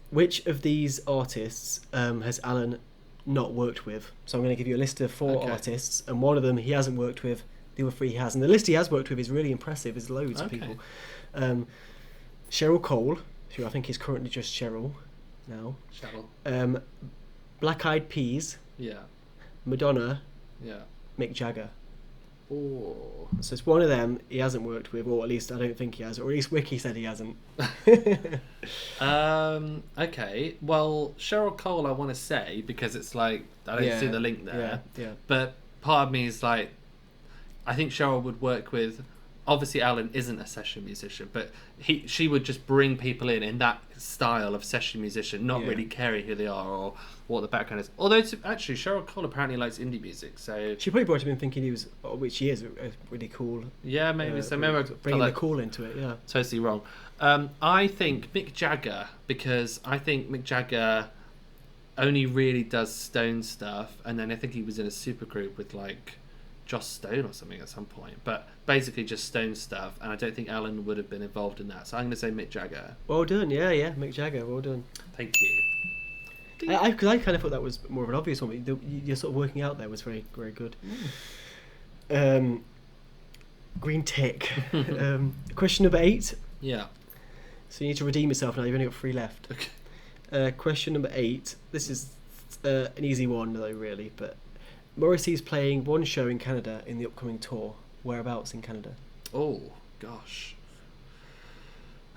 Which of these artists has Alain not worked with? So I'm going to give you a list of 4 artists, and one of them he hasn't worked with. The other 3 he has, and the list he has worked with is really impressive. There's loads of people. Cheryl Cole, who I think is currently just Cheryl now. Cheryl. Black Eyed Peas. Yeah. Madonna. Yeah. Mick Jagger. Oh. So it's one of them he hasn't worked with, or at least I don't think he has, or at least Wiki said he hasn't. Okay. Well, Cheryl Cole, I want to say because it's like I don't see the link there. Yeah. But part of me is like, I think Cheryl would work with. Obviously, Alan isn't a session musician, but she would just bring people in that style of session musician, not really caring who they are or what the background is. Although, actually, Cheryl Cole apparently likes indie music, so... She probably brought him in thinking he was, which he is, a really cool... Yeah, maybe. So maybe bringing the cool into it, yeah. Totally wrong. I think Mick Jagger, because I think Mick Jagger only really does Stone stuff, and then I think he was in a supergroup with, like... Joss Stone or something at some point, but basically just Stone stuff, and I don't think Alan would have been involved in that, so I'm going to say Mick Jagger. Well done, yeah, Mick Jagger, well done. Thank you. I kind of thought that was more of an obvious one, but you're sort of working out there was very, very good. Green tick. Question number 8. Yeah. So you need to redeem yourself now, you've only got 3 left. Okay. Question number 8. This is an easy one though, really, but... Morrissey's playing one show in Canada in the upcoming tour. Whereabouts in Canada? Oh, gosh.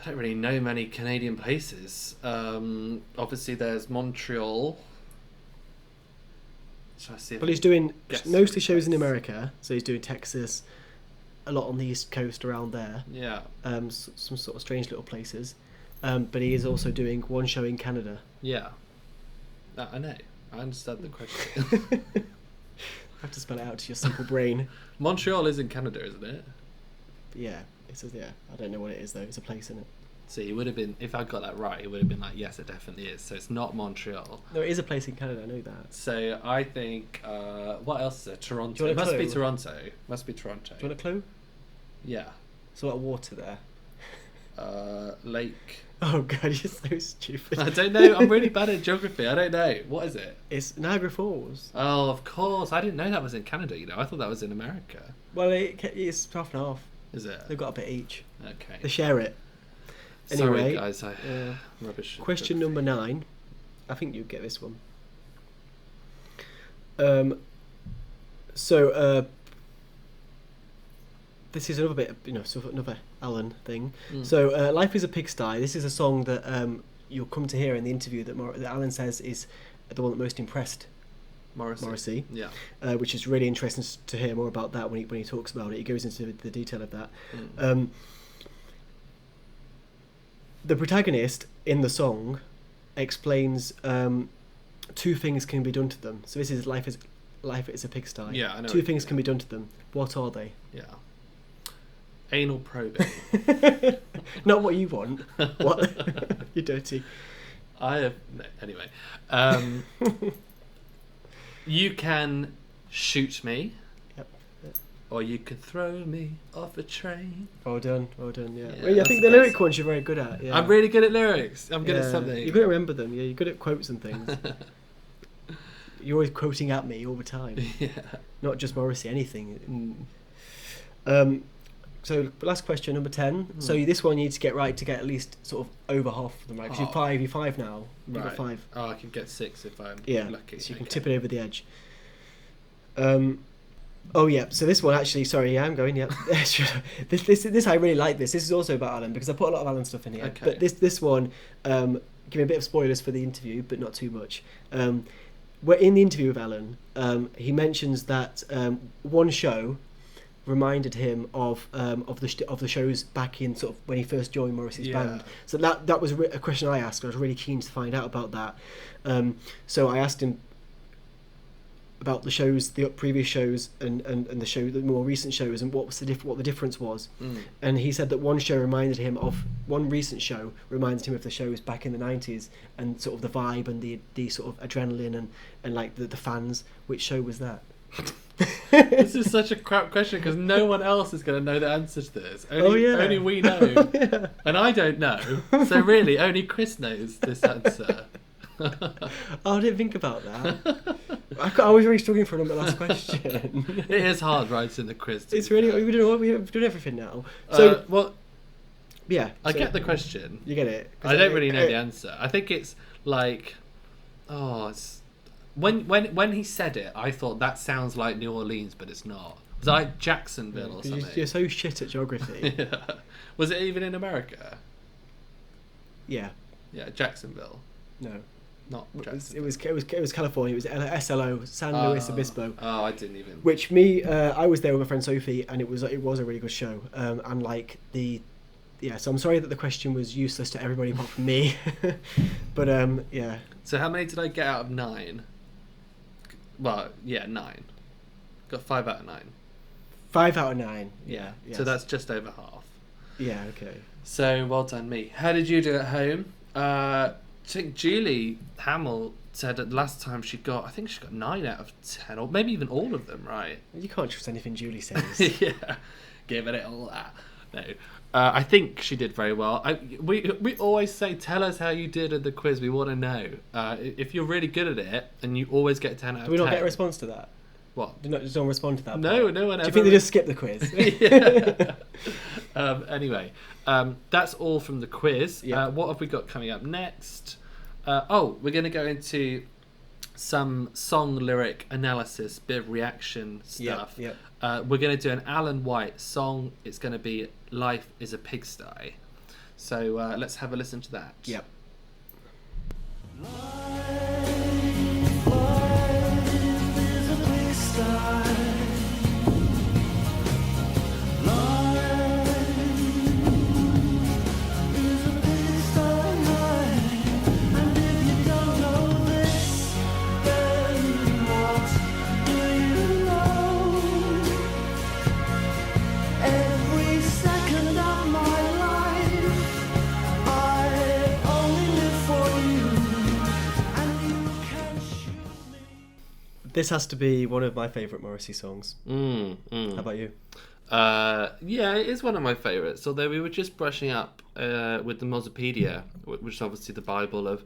I don't really know many Canadian places. Obviously, there's Montreal. Shall I see? Well, he's doing mostly shows in America, so he's doing Texas, a lot on the East Coast around there. Yeah. Some sort of strange little places. But he is also doing one show in Canada. Yeah. I know. I understand the question. I have to spell it out to your simple brain. Montreal is in Canada, isn't it? Yeah, it says I don't know what it is though. It's a place, isn't it? See, it would have been, if I got that right, it would have been like, yes, it definitely is. So it's not Montreal. No, it is a place in Canada. I know that. So I think, what else is there? Toronto. Do you It want a must be clue? Toronto. Must be Toronto. Do you want a clue? Yeah. There's a lot of water there. Lake. Oh god, you're so stupid. I don't know. I'm really bad at geography. I don't know. What is it? It's Niagara Falls. Oh, of course. I didn't know that was in Canada, you know. I thought that was in America. Well, it's half and half. Is it? They've got a bit each. Okay. They share it. Sorry, Anyway, guys. Rubbish. Question number 9. I think you'll get this one. This is another bit, sort of another Alan thing. So, "Life is a Pigsty." This is a song that you'll come to hear in the interview that Alan says is the one that most impressed Morrissey. Yeah. Which is really interesting to hear more about that when he talks about it. He goes into the detail of that. The protagonist in the song explains 2 things can be done to them. So this is life is a pigsty. Yeah, I know. 2 things can be done to them. What are they? Yeah. Anal probing. Not what you want. What? You dirty. I have... No, anyway. You can shoot me. Yep. Or you can throw me off a train. Well done, yeah. Yeah, Well, I that's think the the lyric best. ones you're very good at. Yeah. I'm really good at lyrics. I'm good at something. You're good at remember them. Yeah, you're good at quotes and things. You're always quoting at me all the time. Yeah. Not just Morrissey, anything. So last question, number 10. So this one you need to get right to get at least sort of over half of them right. Because you're 5 now. You've got 5. Oh, I can get 6 if I'm lucky. So you can tip it over the edge. Oh yeah, so this one actually, sorry, yeah, I'm going, yeah. this I really like this. This is also about Alan because I put a lot of Alan stuff in here. Okay. But this one, give me a bit of spoilers for the interview, but not too much. We're in the interview with Alan. He mentions that one show reminded him of the shows back in sort of when he first joined Morrissey's band. So that was a question I asked. I was really keen to find out about that. So I asked him about the shows, the previous shows, and the more recent shows, and what the difference was. And he said that one recent show reminded him of the shows back in the 90s, and sort of the vibe and the sort of adrenaline and like the fans. Which show was that? This is such a crap question because no one else is going to know the answer to this. Only we know. Yeah. And I don't know. So really, only Chris knows this answer. Oh, I didn't think about that. I was really struggling for the last question. It is hard writing the quiz. It's really we've done everything now. So yeah, I get the question. You get it. I don't really know the answer. I think it's like, when he said it, I thought that sounds like New Orleans, but it's not. Was I Jacksonville or 'Cause something? you're so shit at geography. Yeah. Was it even in America? Yeah. Yeah, Jacksonville. No. Not It Jacksonville. was California. It was SLO, San Luis Obispo. Oh, I didn't even. Which I was there with my friend Sophie, and it was a really good show. And like so I'm sorry that the question was useless to everybody apart from me. But yeah. So how many did I get out of 9? Well, yeah, 9. Got 5 out of 9. 5 out of 9. Yeah. Yes. So that's just over half. Yeah. Okay. So well done, me. How did you do at home? I think Julie Hamill said that last time she got 9 out of 10, or maybe even all of them, right? You can't trust anything Julie says. Yeah, giving it all that. No, I think she did very well. We always say, tell us how you did at the quiz. We want to know. If you're really good at it, and you always get 10 out of 10. Do we not get a response to that? What? Just don't respond to that. No, part? no one ever. Do you think they just skip the quiz? Yeah. Anyway, that's all from the quiz. Yeah. What have we got coming up next? We're going to go into some song lyric analysis, bit of reaction stuff. Yep. We're going to do an Alain Whyte song. It's going to be "Life Is a Pigsty." So let's have a listen to that. Yep. This has to be one of my favourite Morrissey songs. How about you? Yeah, it is one of my favourites. Although we were just brushing up with the Mozopedia, which is obviously the Bible of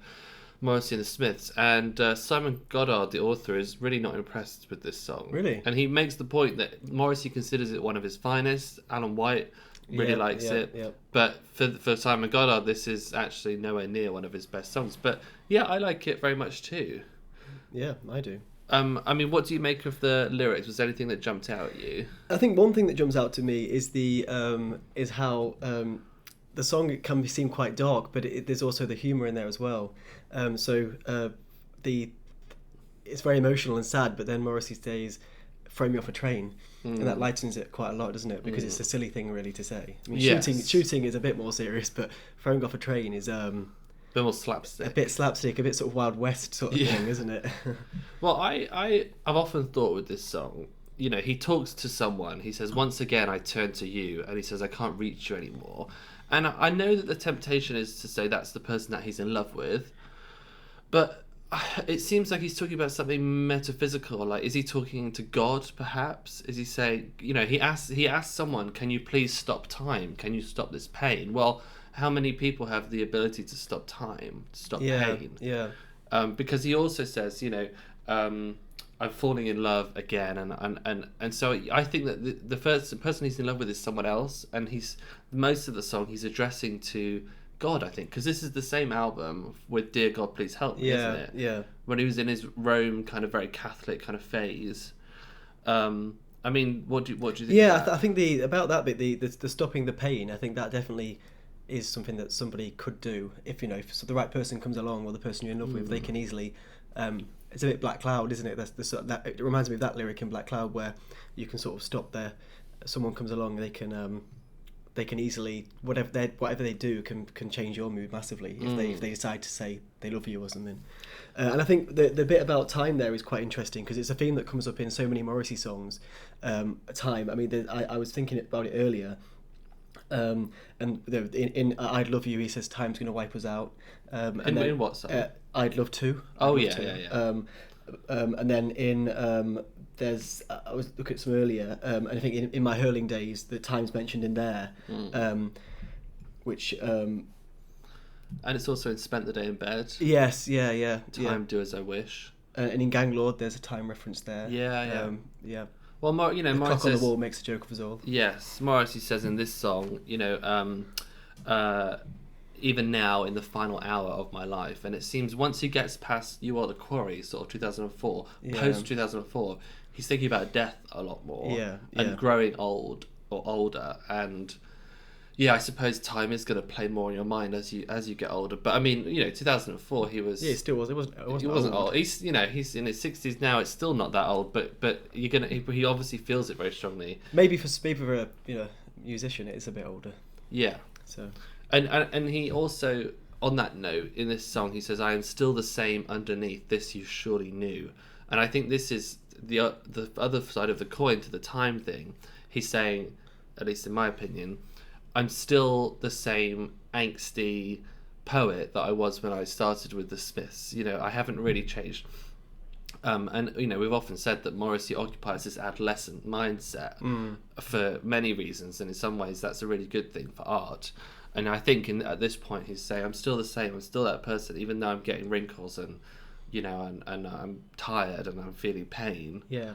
Morrissey and the Smiths, and Simon Goddard, the author, is really not impressed with this song. Really? And he makes the point that Morrissey considers it one of his finest. Alain Whyte really likes it. Yeah. But for Simon Goddard, this is actually nowhere near one of his best songs. But yeah, I like it very much too. Yeah, I do. I mean, what do you make of the lyrics? Was there anything that jumped out at you? I think one thing that jumps out to me is how the song can seem quite dark, but there's also the humour in there as well. It's very emotional and sad, but then Morrissey says, "Throw me off a train," and that lightens it quite a lot, doesn't it? Because it's a silly thing really to say. I mean, Yes. shooting is a bit more serious, but throwing off a train is A bit more slapstick. a bit slapstick, a bit sort of Wild West sort of thing, isn't it? Well, I've often thought with this song, you know, he talks to someone, he says, "Once again I turn to you," and he says, "I can't reach you anymore." And I know that the temptation is to say that's the person that he's in love with, but it seems like he's talking about something metaphysical. Like, is he talking to God, perhaps? Is he saying, you know, he asks someone, "Can you please stop time? Can you stop this pain?" Well, how many people have the ability to stop time, to stop pain? Yeah. Because he also says, you know, I'm falling in love again, and so I think that the first person he's in love with is someone else, and most of the song he's addressing to God, I think, because this is the same album with "Dear God, Please Help Me," isn't it? Yeah. When he was in his Rome kind of very Catholic kind of phase. I mean, what do you think? Yeah, of that? I think about that bit, the stopping the pain, I think that definitely is something that somebody could do if, you know, if the right person comes along, or the person you're in love with, they can easily. It's a bit Black Cloud, isn't it? That it reminds me of that lyric in Black Cloud where you can sort of stop there. Someone comes along, they can easily whatever they do can change your mood massively if they decide to say they love you or something. And I think the bit about time there is quite interesting because it's a theme that comes up in so many Morrissey songs. Time. I mean, I was thinking about it earlier. And in "I'd Love You," he says time's going to wipe us out. In what song? "I'd Love To." Oh, I'd yeah, Love To. yeah. And then in there's I was looking at some earlier, and I think in "My Hurling Days," the time's mentioned in there, which. And it's also in "Spent the Day in Bed." Yes, yeah. Time, do as I wish. And in "Gang Lord," there's a time reference there. Yeah. Yeah. Well, The Morrissey clock on the says, wall makes a joke of us all. yes, Morrissey says in this song, you know, even now in the final hour of my life. And it seems once he gets past You Are the Quarry, sort of 2004, post 2004, he's thinking about death a lot more and growing old or older. And yeah, I suppose time is going to play more in your mind as you get older. But I mean, 2004, he was. Yeah, it still was. It wasn't old. He's he's in his 60s now. It's still not that old, but he obviously feels it very strongly. Maybe for a musician, it is a bit older. Yeah. So. And he also, on that note, in this song, he says, "I am still the same underneath. This you surely knew." And I think this is the other side of the coin to the time thing. He's saying, at least in my opinion, I'm still the same angsty poet that I was when I started with the Smiths. I haven't really changed. And we've often said that Morrissey occupies this adolescent mindset for many reasons, and in some ways that's a really good thing for art. And I think at this point he's saying, I'm still the same, I'm still that person, even though I'm getting wrinkles and and I'm tired and I'm feeling pain. Yeah.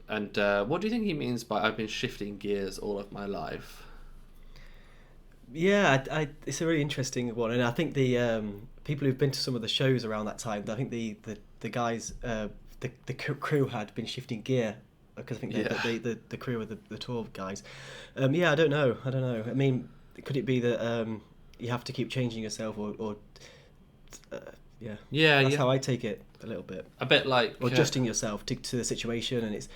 And what do you think he means by I've been shifting gears all of my life? Yeah, it's a really interesting one, and I think the people who've been to some of the shows around that time, I think the guys, the crew had been shifting gear, because I think the crew of the tour guys. I don't know. I mean, could it be that you have to keep changing yourself, or that's how I take it a little bit. A bit like or adjusting yourself to the situation, and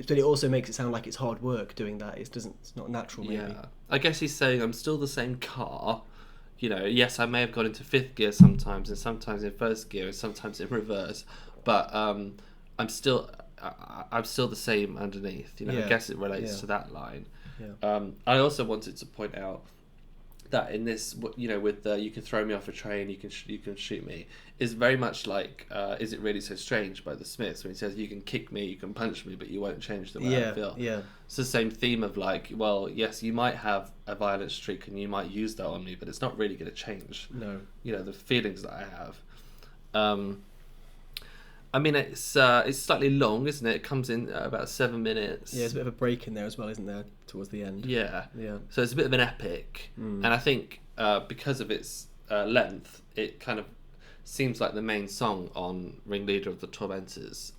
but it also makes it sound like it's hard work doing that. It's not natural, maybe. Yeah, I guess he's saying I'm still the same car. Yes, I may have gone into fifth gear sometimes, and sometimes in first gear, and sometimes in reverse, but I'm still the same underneath. I guess it relates to that line. Yeah. I also wanted to point out that in this, with you can throw me off a train, you can shoot me, is very much like Is It Really So Strange by the Smiths, when he says you can kick me, you can punch me, but you won't change the way I feel. Yeah. It's the same theme of like, well, yes, you might have a violent streak and you might use that on me, but it's not really going to change. No. The feelings that I have. I mean, it's slightly long, isn't it? It comes in about 7 minutes. Yeah, there's a bit of a break in there as well, isn't there, towards the end? Yeah. Yeah. So it's a bit of an epic, and I think because of its length, it kind of seems like the main song on Ringleader of the Tormentors,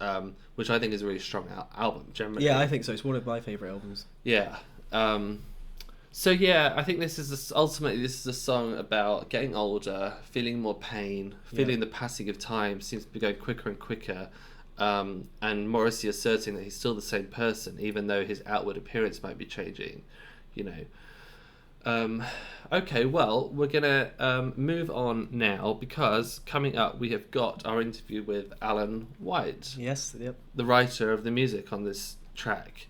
which I think is a really strong album generally. Yeah, I think so. It's one of my favourite albums. Yeah. So I think this is a song about getting older, feeling more pain, feeling the passing of time seems to be going quicker and quicker, and Morrissey asserting that he's still the same person, even though his outward appearance might be changing. Okay, well, we're gonna move on now, because coming up we have got our interview with Alain Whyte. Yes. Yep. The writer of the music on this track.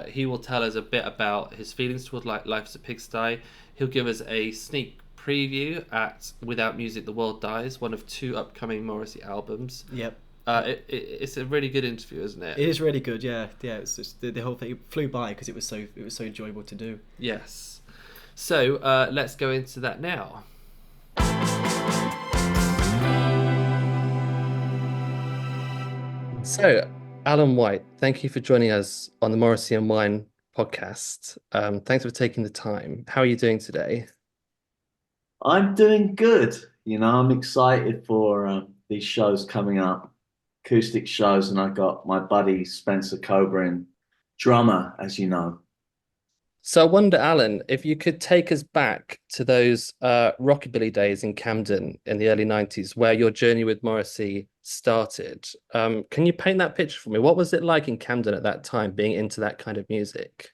He will tell us a bit about his feelings toward Life's a Pigsty. He'll give us a sneak preview at Without Music the World Dies, one of 2 upcoming Morrissey albums. Yep. It's a really good interview, isn't it? It is really good. Yeah. It's just the whole thing flew by because it was so enjoyable to do. Yes. So let's go into that now. So, Alain Whyte, thank you for joining us on the Morrissey and Wine podcast. Thanks for taking the time. How are you doing today? I'm doing good. I'm excited for these shows coming up, acoustic shows, and I got my buddy Spencer Coburn, drummer, as you know. So I wonder, Alan, if you could take us back to those rockabilly days in Camden in the early 90s, where your journey with Morrissey started. Can you paint that picture for me? What was it like in Camden at that time, being into that kind of music?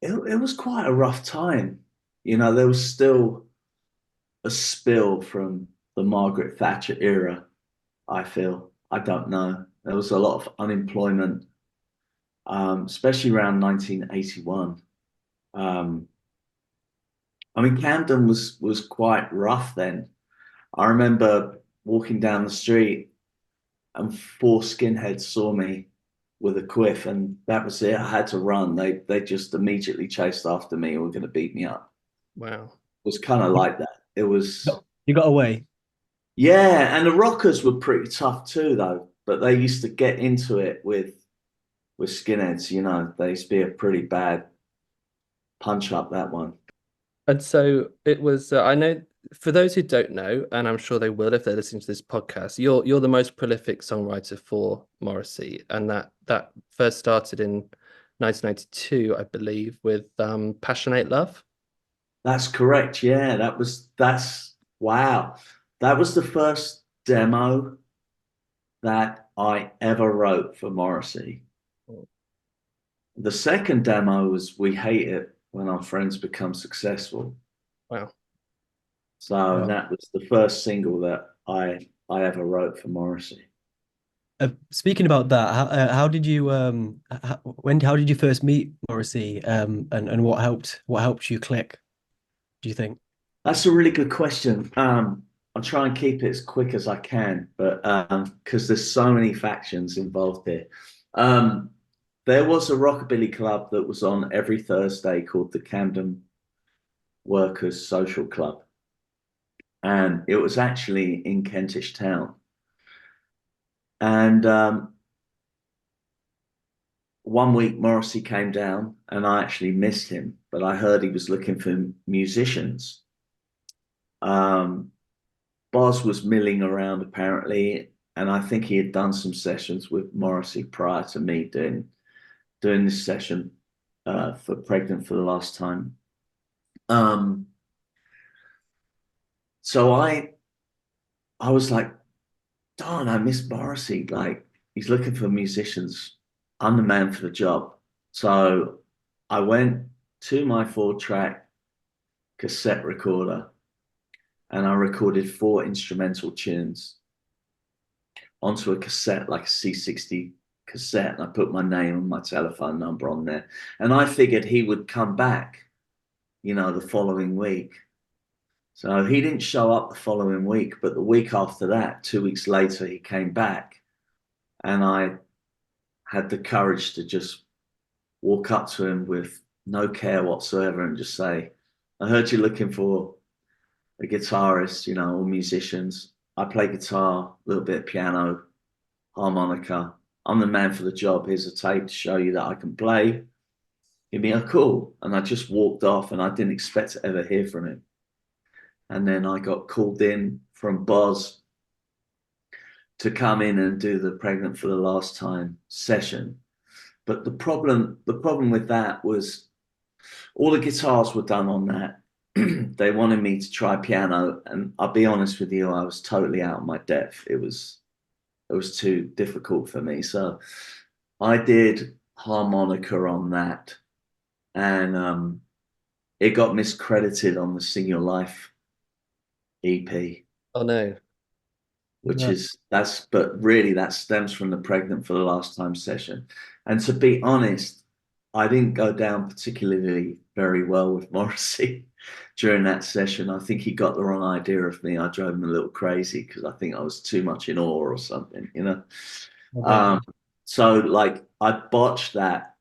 It was quite a rough time. There was still a spill from the Margaret Thatcher era, I feel. I don't know. There was a lot of unemployment, especially around 1981. Camden was quite rough then. I remember walking down the street and 4 skinheads saw me with a quiff, and that was it. I had to run. They just immediately chased after me and were going to beat me up. Wow. It was kind of like that. It was... You got away? Yeah, and the rockers were pretty tough too, though. But they used to get into it with skinheads, They used to be a pretty bad punch up, that one. And so it was. I know for those who don't know, and I'm sure they will if they're listening to this podcast, you're the most prolific songwriter for Morrissey, and that first started in 1992, I believe, with "Passionate Love." That's correct. Yeah, that's wow. That was the first demo that I ever wrote for Morrissey. The second demo was "We Hate It When Our Friends Become Successful." Wow. So Wow. that was the first single that I ever wrote for Morrissey. Speaking about that, how did you how did you first meet Morrissey, and what helped you click, do you think? That's a really good question. I'll try and keep it as quick as I can, but because there's so many factions involved here. Um, there was a rockabilly club that was on every Thursday called the Camden Workers Social Club, and it was actually in Kentish Town. And one week Morrissey came down, and I actually missed him, but I heard he was looking for musicians. Um, Boz was milling around apparently, and I think he had done some sessions with Morrissey prior to me doing this session for "Pregnant for the Last Time." Um, so I was like, darn, I miss Morrissey. Like he's looking for musicians. I'm the man for the job. So I went to my 4-track cassette recorder and I recorded 4 instrumental tunes onto a cassette, like a C60 cassette, and I put my name and my telephone number on there. And I figured he would come back, the following week. So he didn't show up the following week, but the week after that, 2 weeks later, he came back, and I had the courage to just walk up to him with no care whatsoever and just say, I heard you're looking for a guitarist, or musicians. I play guitar, a little bit of piano, harmonica. I'm the man for the job. Here's a tape to show you that I can play. Give me a call. And I just walked off, and I didn't expect to ever hear from him. And then I got called in from Boz to come in and do the "Pregnant for the Last Time" session. But the problem with that was all the guitars were done on that. They wanted me to try piano, and I'll be honest with you, I was totally out of my depth. It was too difficult for me. So I did harmonica on that, and it got miscredited on the "Sing Your Life" EP. Oh no. But really that stems from the "Pregnant for the Last Time" session. And to be honest, I didn't go down particularly very well with Morrissey during that session. I think he got the wrong idea of me. I drove him a little crazy because I think I was too much in awe or something. Okay. So like I botched that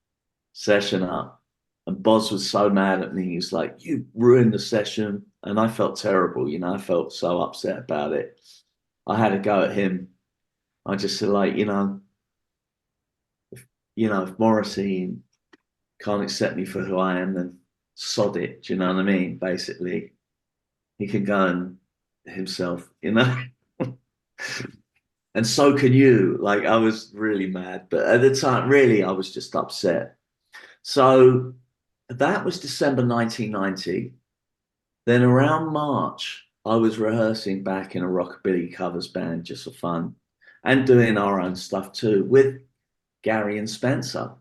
session up, and Boz was so mad at me. He was like, "You ruined the session," and I felt terrible. I felt so upset about it. I had a go at him. I just said, like, if Morrissey can't accept me for who I am, then sod it. Do you know what I mean? Basically, he can go and himself. And so can you. Like, I was really mad, but at the time, really, I was just upset. So that was December 1990. Then around March, I was rehearsing back in a rockabilly covers band just for fun, and doing our own stuff too with Gary and Spencer.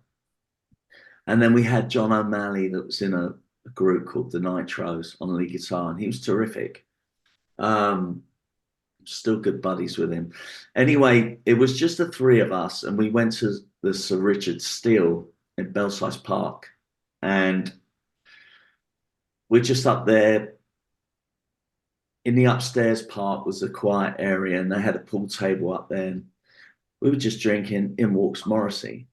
And then we had John O'Malley that was in a group called the Nitros on lead guitar, and he was terrific. Still good buddies with him. Anyway, it was just the 3 of us, and we went to the Sir Richard Steele in Belsize Park, and we're just up there. In the upstairs part was a quiet area, and they had a pool table up there, and we were just drinking. In walks Morrissey.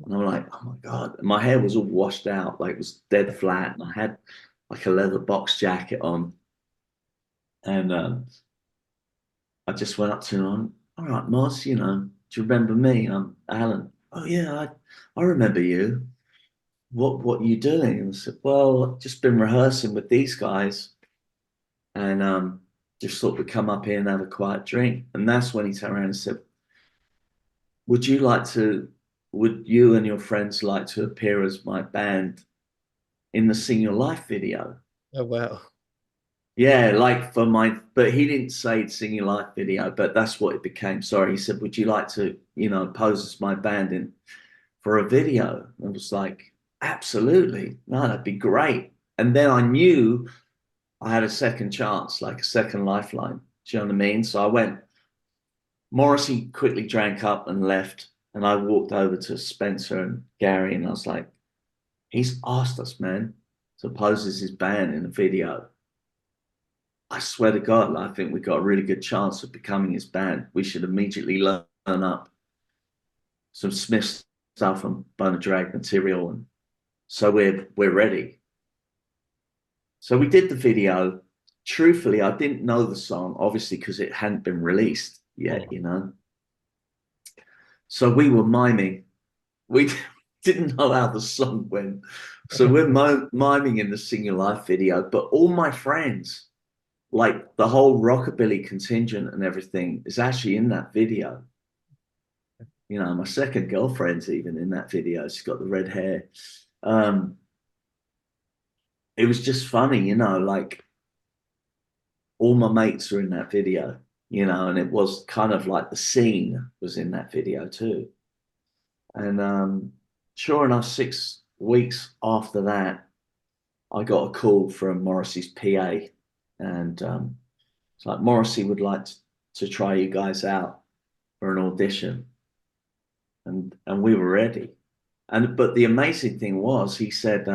And I'm like, oh my God. And my hair was all washed out, like it was dead flat. And I had like a leather box jacket on. And I just went up to him. All right, Moss, do you remember me? I'm Alan. Oh, yeah, I remember you. what are you doing? And I said, well, I've just been rehearsing with these guys, and just thought we'd come up here and have a quiet drink. And that's when he turned around and said, would you like to, would you and your friends like to appear as my band in the Sing Your Life video? Oh wow. Yeah, like for my, but he didn't say Sing Your Life video, but that's what it became. Sorry, he said, would you like to, pose as my band in for a video? I was like, absolutely. No, that'd be great. And then I knew I had a second chance, like a second lifeline. Do you know what I mean? So I went, Morrissey quickly drank up and left. And I walked over to Spencer and Gary, and I was like, he's asked us, man, to pose as his band in a video. I swear to God, I think we got a really good chance of becoming his band. We should immediately learn up some Smith stuff and Bone of Drag material, and so we're ready. So we did the video. Truthfully, I didn't know the song, obviously, because it hadn't been released yet, So we were miming. We didn't know how the song went. So we're miming in the Sing Your Life video, but all my friends, like the whole rockabilly contingent and everything, is actually in that video. My second girlfriend's even in that video. She's got the red hair. It was just funny, like all my mates are in that video, and it was kind of like the scene was in that video too. And sure enough, 6 weeks after that, I got a call from Morrissey's PA, and it's like, Morrissey would like to try you guys out for an audition, and we were ready. But the amazing thing was, he said,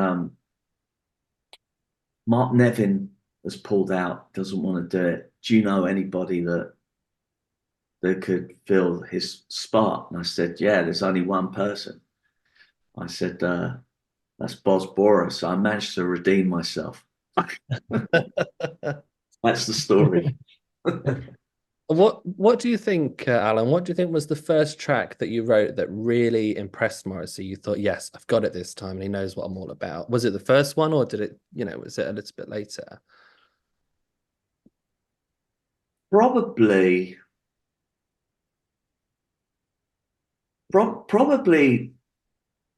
Mark Nevin has pulled out, doesn't want to do it. Do you know anybody that could fill his spot? And I said, yeah, there's only one person. I said, that's Boz Bora. So I managed to redeem myself. That's the story. What do you think, Alan? What do you think was the first track that you wrote that really impressed Morrissey? You thought, yes, I've got it this time, and he knows what I'm all about. Was it the first one, or did it, was it a little bit later? Probably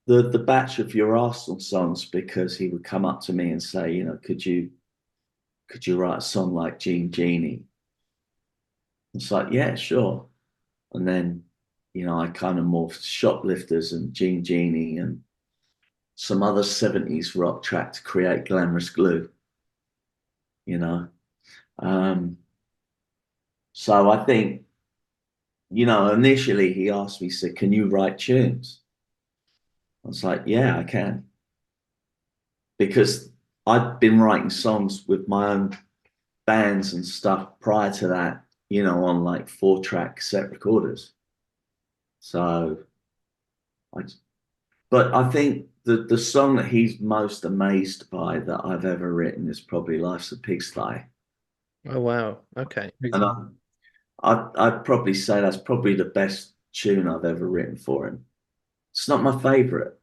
the batch of your Arsenal songs, because he would come up to me and say, could you write a song like Jean Genie? It's like, yeah, sure. And then, I kind of morphed Shoplifters and Jean Genie and some other 70s rock track to create Glamorous Glue, So I think, initially he asked me, he said, can you write tunes? I was like, yeah, I can. Because I'd been writing songs with my own bands and stuff prior to that, on like 4-track cassette recorders. So, but I think the song that he's most amazed by that I've ever written is probably Life's a Pigsty. Oh, wow. Okay. And I'd probably say that's probably the best tune I've ever written for him. It's not my favorite.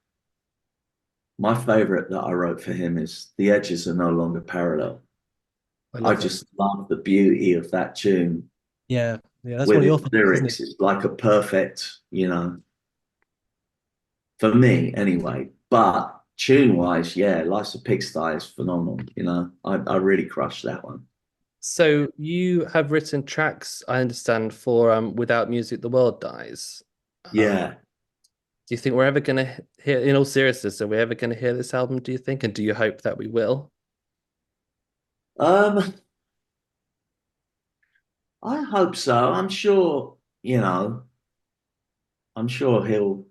My favorite that I wrote for him is The Edges Are No Longer Parallel. I just love the beauty of that tune. Yeah, that's with one of your lyrics. It's like a perfect, for me anyway. But tune-wise, yeah, Life's a Pigsty is phenomenal. I really crushed that one. So you have written tracks, I understand, for Without Music the World Dies. Yeah. Do you think we're ever going to hear, in all seriousness, are we ever going to hear this album, do you think? And do you hope that we will? I hope so. I'm sure, I'm sure he'll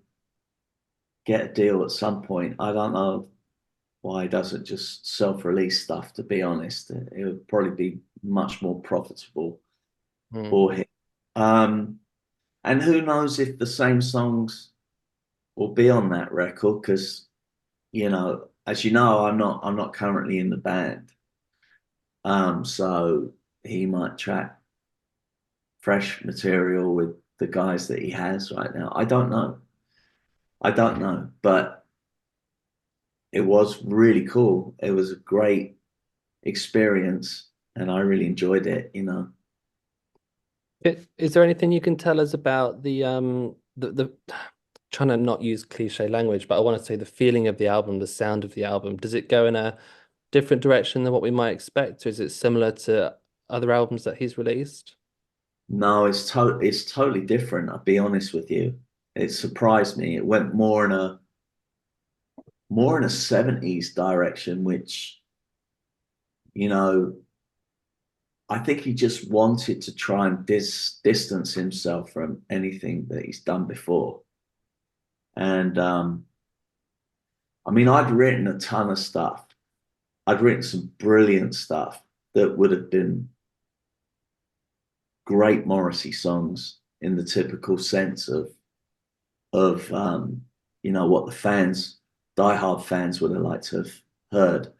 get a deal at some point. I don't know why he doesn't just self-release stuff, to be honest. It would probably be much more profitable for him. And who knows if the same songs will be on that record, because, as you know, I'm not currently in the band. So he might track fresh material with the guys that he has right now. I don't know. But it was really cool. It was a great experience, and I really enjoyed it. Is there anything you can tell us about the trying to not use cliche language, but I want to say the feeling of the album, the sound of the album. Does it go in a different direction than what we might expect, or is it similar to other albums that he's released? No, it's totally different. I'll be honest with you. It surprised me. It went more in a 70s direction, which, you know, I think he just wanted to try and distance himself from anything that he's done before. And I mean, I'd written a ton of stuff. I'd written some brilliant stuff that would have been great Morrissey songs in the typical sense of what the fans, diehard fans, would have liked to have heard.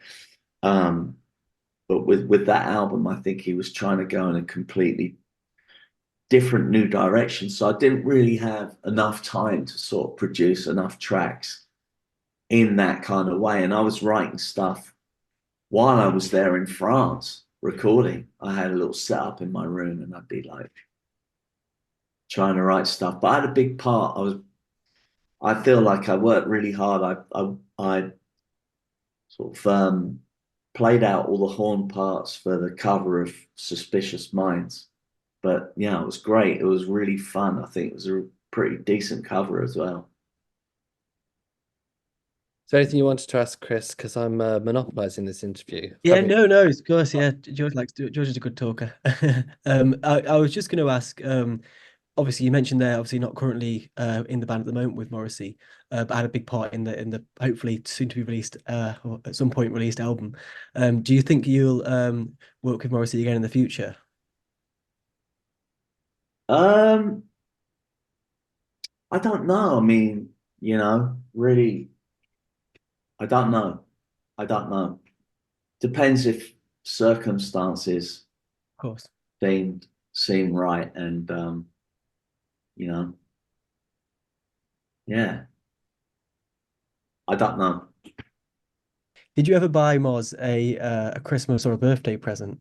But with that album, I think he was trying to go in a completely different new direction. So I didn't really have enough time to sort of produce enough tracks in that kind of way. And I was writing stuff while I was there in France recording. I had a little setup in my room, and I'd be like trying to write stuff. But I had a big part. I feel like I worked really hard. I sort of played out all the horn parts for the cover of Suspicious Minds. But yeah, it was great. It was really fun. I think it was a pretty decent cover as well. Is there anything you wanted to ask Chris? Because I'm monopolizing this interview. Yeah, no, of course, yeah. George likes to, George is a good talker. I was just going to ask. Obviously, you mentioned there, obviously not currently in the band at the moment with Morrissey, but had a big part in the hopefully soon to be released or at some point released album. Do you think you'll work with Morrissey again in the future? Um, I don't know. I mean, really, I don't know. I don't know. Depends if circumstances Of course. seem right, and you know, yeah, I don't know. Did you ever buy Moz a Christmas or a birthday present?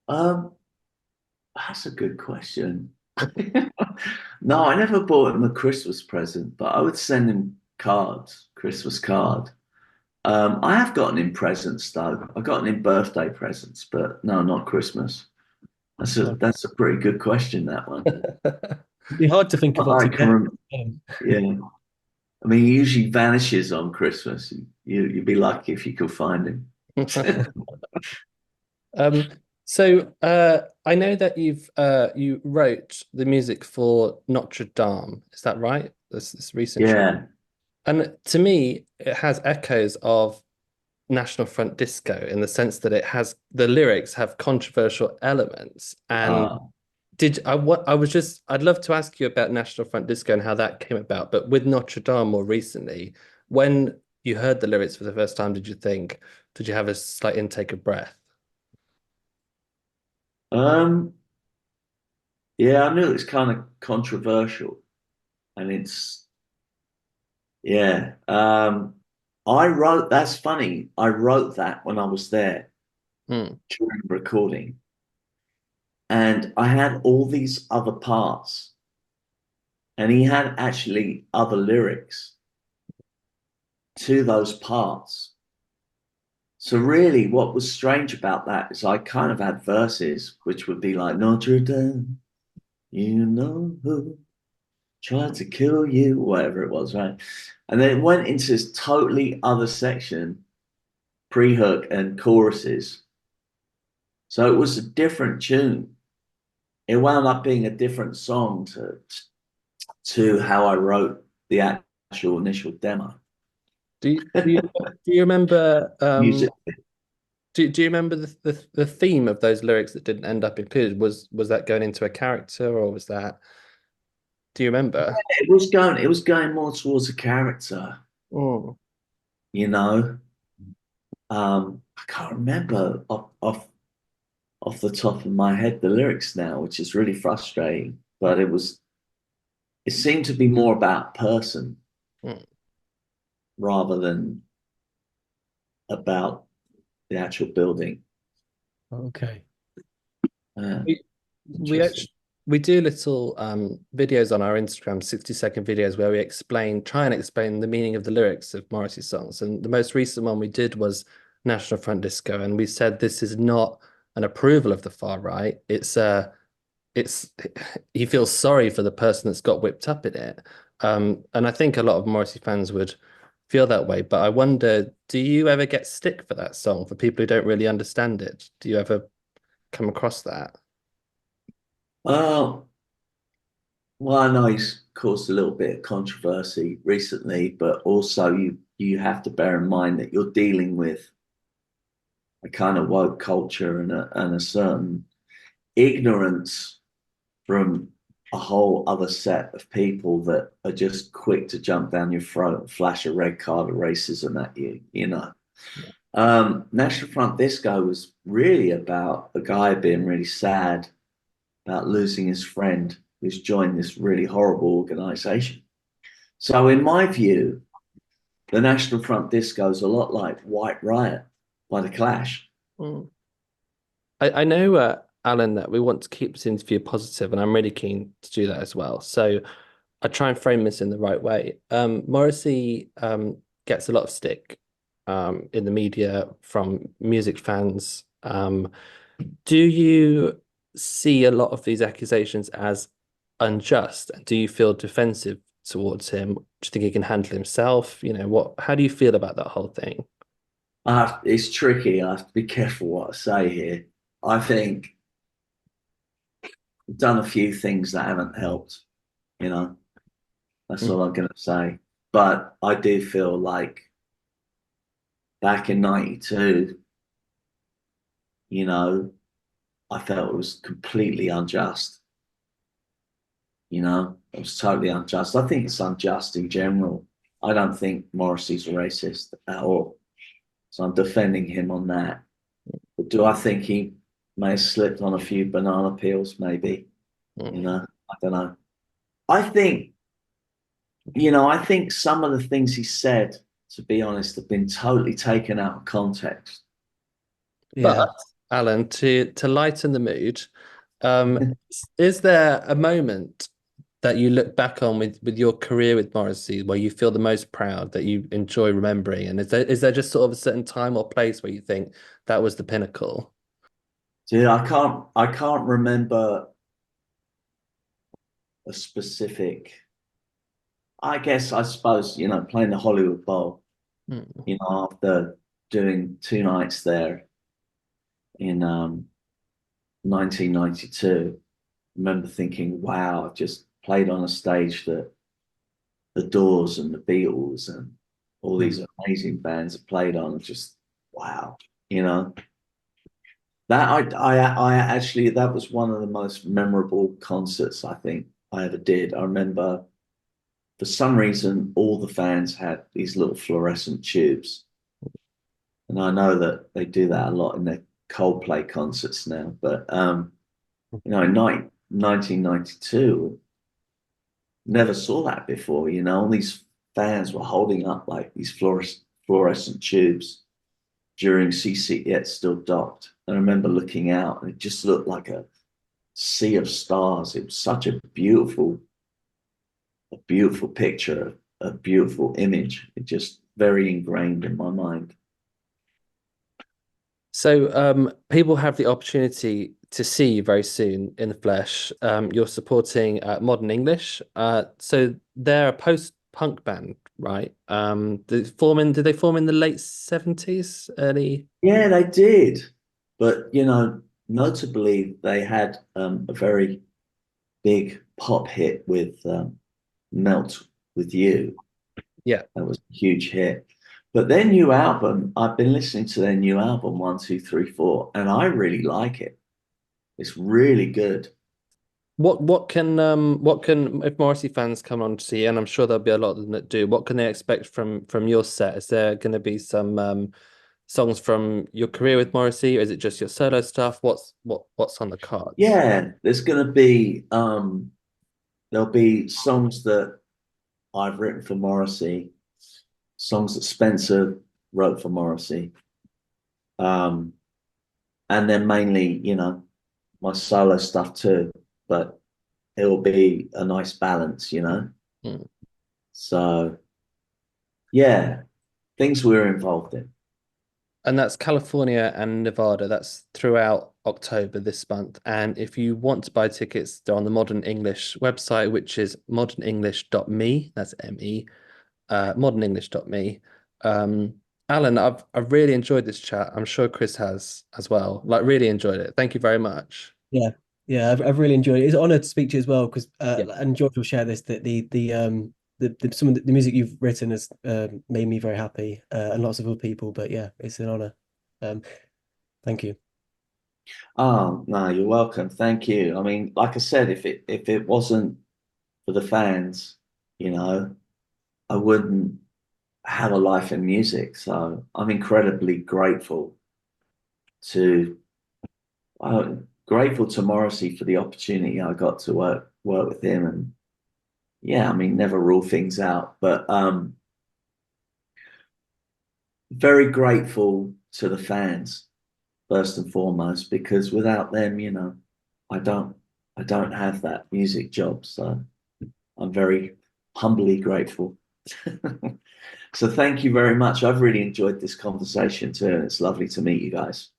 Um, that's a good question. No, I never bought him a Christmas present, but I would send him cards, Christmas card. I have gotten him presents though. I've gotten him birthday presents, but no, not Christmas. That's a pretty good question, that one. It'd be hard to think of what I to can get. yeah. I mean, he usually vanishes on Christmas. You'd be lucky if you could find him. I know that you wrote the music for Notre Dame. Is that right? This recent track. Yeah. And to me, it has echoes of National Front Disco in the sense that the lyrics have controversial elements. And I'd love to ask you about National Front Disco and how that came about. But with Notre Dame more recently, when you heard the lyrics for the first time, did you have a slight intake of breath? Yeah, I knew it was kind of controversial, and yeah. That's funny. I wrote that when I was there during recording, and I had all these other parts, and he had actually other lyrics to those parts. So really, what was strange about that is I kind of had verses which would be like Notre Dame, you know who tried to kill you, whatever it was, right? And then it went into this totally other section, pre-hook and choruses. So it was a different tune. It wound up being a different song to how I wrote the actual initial demo. Do you remember Music. do you remember the theme of those lyrics that didn't end up included? Was that going into a character, or was that, do you remember? It was going more towards a character. Oh. I can't remember off the top of my head the lyrics now, which is really frustrating. But it seemed to be more about person. rather than about the actual building. Okay. We Interesting. actually we do little videos on our Instagram, 60-second videos where we try and explain the meaning of the lyrics of Morrissey songs. And the most recent one we did was National Front Disco, and we said this is not an approval of the far right. It's he feels sorry for the person that's got whipped up in it. And I think a lot of Morrissey fans would feel that way. But I wonder, do you ever get stick for that song for people who don't really understand it? Do you ever come across that? Well, well, I know he's caused a little bit of controversy recently, but also you have to bear in mind that you're dealing with a kind of woke culture and a certain ignorance from a whole other set of people that are just quick to jump down your throat and flash a red card of racism at you, you know. National Front Disco was really about a guy being really sad about losing his friend who's joined this really horrible organization. So in my view, the National Front Disco is a lot like White Riot by The Clash. Mm. I know, Alan, that we want to keep this interview positive, and I'm really keen to do that as well. So I try and frame this in the right way. Morrissey gets a lot of stick in the media from music fans. Do you see a lot of these accusations as unjust? Do you feel defensive towards him? Do you think he can handle himself? You know, how do you feel about that whole thing? It's tricky. I have to be careful what I say here. I think I've done a few things that haven't helped, you know. That's all I'm going to say. But I do feel like back in 92, you know, I felt it was completely unjust. You know, it was totally unjust. I think it's unjust in general. I don't think Morrissey's a racist at all. So I'm defending him on that. But do I think he may have slipped on a few banana peels? Maybe. You know, I don't know. I think, you know, I think some of the things he said, to be honest, have been totally taken out of context. Yeah. But Alan, to lighten the mood, is there a moment that you look back on with your career with Morrissey where you feel the most proud, that you enjoy remembering? And is there just sort of a certain time or place where you think that was the pinnacle? Dude, I can't remember a specific. I suppose, you know, playing the Hollywood Bowl, you know, after doing 2 nights there in 1992, I remember thinking, wow, I just played on a stage that the Doors and the Beatles and all these amazing bands have played on. Just wow, you know. That I actually, that was one of the most memorable concerts I think I ever did. I remember for some reason all the fans had these little fluorescent tubes, and I know that they do that a lot in their Coldplay concerts now. But you know, in 1992, never saw that before. You know, all these fans were holding up like these fluorescent tubes during CC Yet Still Docked. And I remember looking out and it just looked like a sea of stars. It was such a beautiful picture, a beautiful image. It just very ingrained in my mind. So people have the opportunity to see you very soon in the flesh. You're supporting Modern English. So they're a post-punk band, right? Did they form in the late 70s, early? Yeah, they did. But, you know, notably, they had a very big pop hit with Melt With You. Yeah. That was a huge hit. But their new album, I've been listening to their new album, 1, 2, 3, 4, and I really like it. It's really good. What can if Morrissey fans come on to see, and I'm sure there'll be a lot of them that do, what can they expect from your set? Is there going to be some songs from your career with Morrissey, or is it just your solo stuff? What's on the cards? Yeah, there's going to be there'll be songs that I've written for Morrissey, songs that Spencer wrote for Morrissey. And then mainly, my solo stuff too, but it'll be a nice balance, Mm. So yeah, things we're involved in. And that's California and Nevada. That's throughout October this month. And if you want to buy tickets, they're on the Modern English website, which is modernenglish.me. That's M-E, modernenglish.me. Alan, I've really enjoyed this chat. I'm sure Chris has as well. Like, really enjoyed it. Thank you very much. Yeah, yeah, I've really enjoyed it. It's an honor to speak to you as well because Yeah. and George will share this that some of the music you've written has made me very happy and lots of other people. But yeah, it's an honor. Thank you. Oh, no, you're welcome. Thank you. I mean, like I said, if it wasn't for the fans, I wouldn't have a life in music. So I'm incredibly grateful to Morrissey for the opportunity I got to work with him. And yeah, I mean, never rule things out, but very grateful to the fans first and foremost, because without them, I don't have that music job. So I'm very humbly grateful. So thank you very much. I've really enjoyed this conversation too, and it's lovely to meet you guys.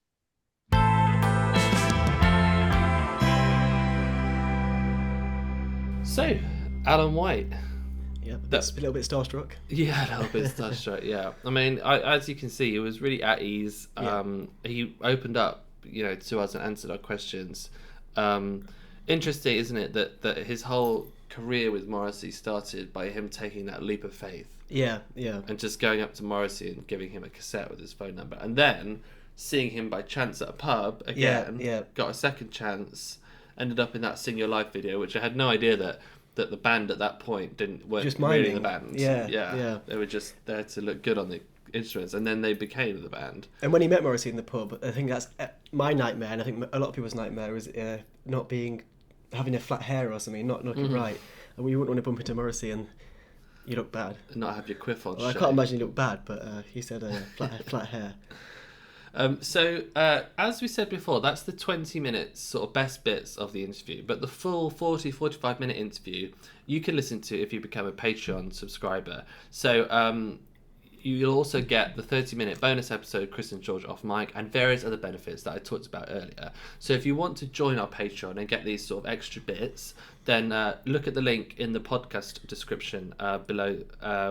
So, Alain Whyte. Yeah, that's a little bit starstruck. Yeah, a little bit starstruck. Yeah, I mean, as you can see, he was really at ease. He opened up, to us and answered our questions. Interesting, isn't it, that his whole career with Morrissey started by him taking that leap of faith. Yeah, yeah. And just going up to Morrissey and giving him a cassette with his phone number, and then seeing him by chance at a pub again. Yeah. Got a second chance. Ended up in that Sing Your Life video, which I had no idea that the band at that point weren't just really miming. the band. Yeah. They were just there to look good on the instruments, and then they became the band. And when he met Morrissey in the pub, I think that's my nightmare, and I think a lot of people's nightmare is having a flat hair or something, not looking right. And we wouldn't want to bump into Morrissey and you look bad. Not have your quiff on. Well, I can't imagine you look bad, but he said flat hair. So, as we said before, that's the 20 minutes sort of best bits of the interview. But the full 45 minute interview, you can listen to if you become a Patreon subscriber. So, you'll also get the 30-minute bonus episode, Chris and George off mic, and various other benefits that I talked about earlier. So if you want to join our Patreon and get these sort of extra bits, then look at the link in the podcast description below,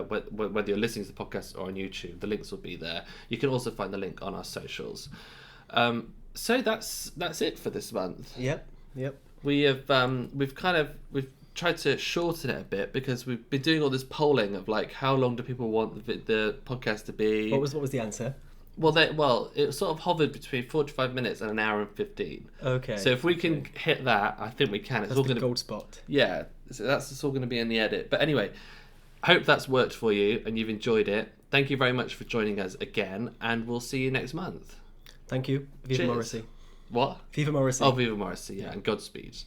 whether you're listening to the podcast or on YouTube. The links will be there. You can also find the link on our socials. So that's it for this month. Yep. We've tried to shorten it a bit because we've been doing all this polling of like how long do people want the podcast to be. What was the answer? Well, it sort of hovered between 45 minutes and an hour and 15. Okay. So if we can hit that, I think we can. It's that's all the going gold spot. Yeah, so it's all going to be in the edit. But anyway, hope that's worked for you and you've enjoyed it. Thank you very much for joining us again, and we'll see you next month. Thank you. Viva Cheers. Morrissey. What? Viva Morrissey. Oh, Viva Morrissey, yeah, and Godspeed.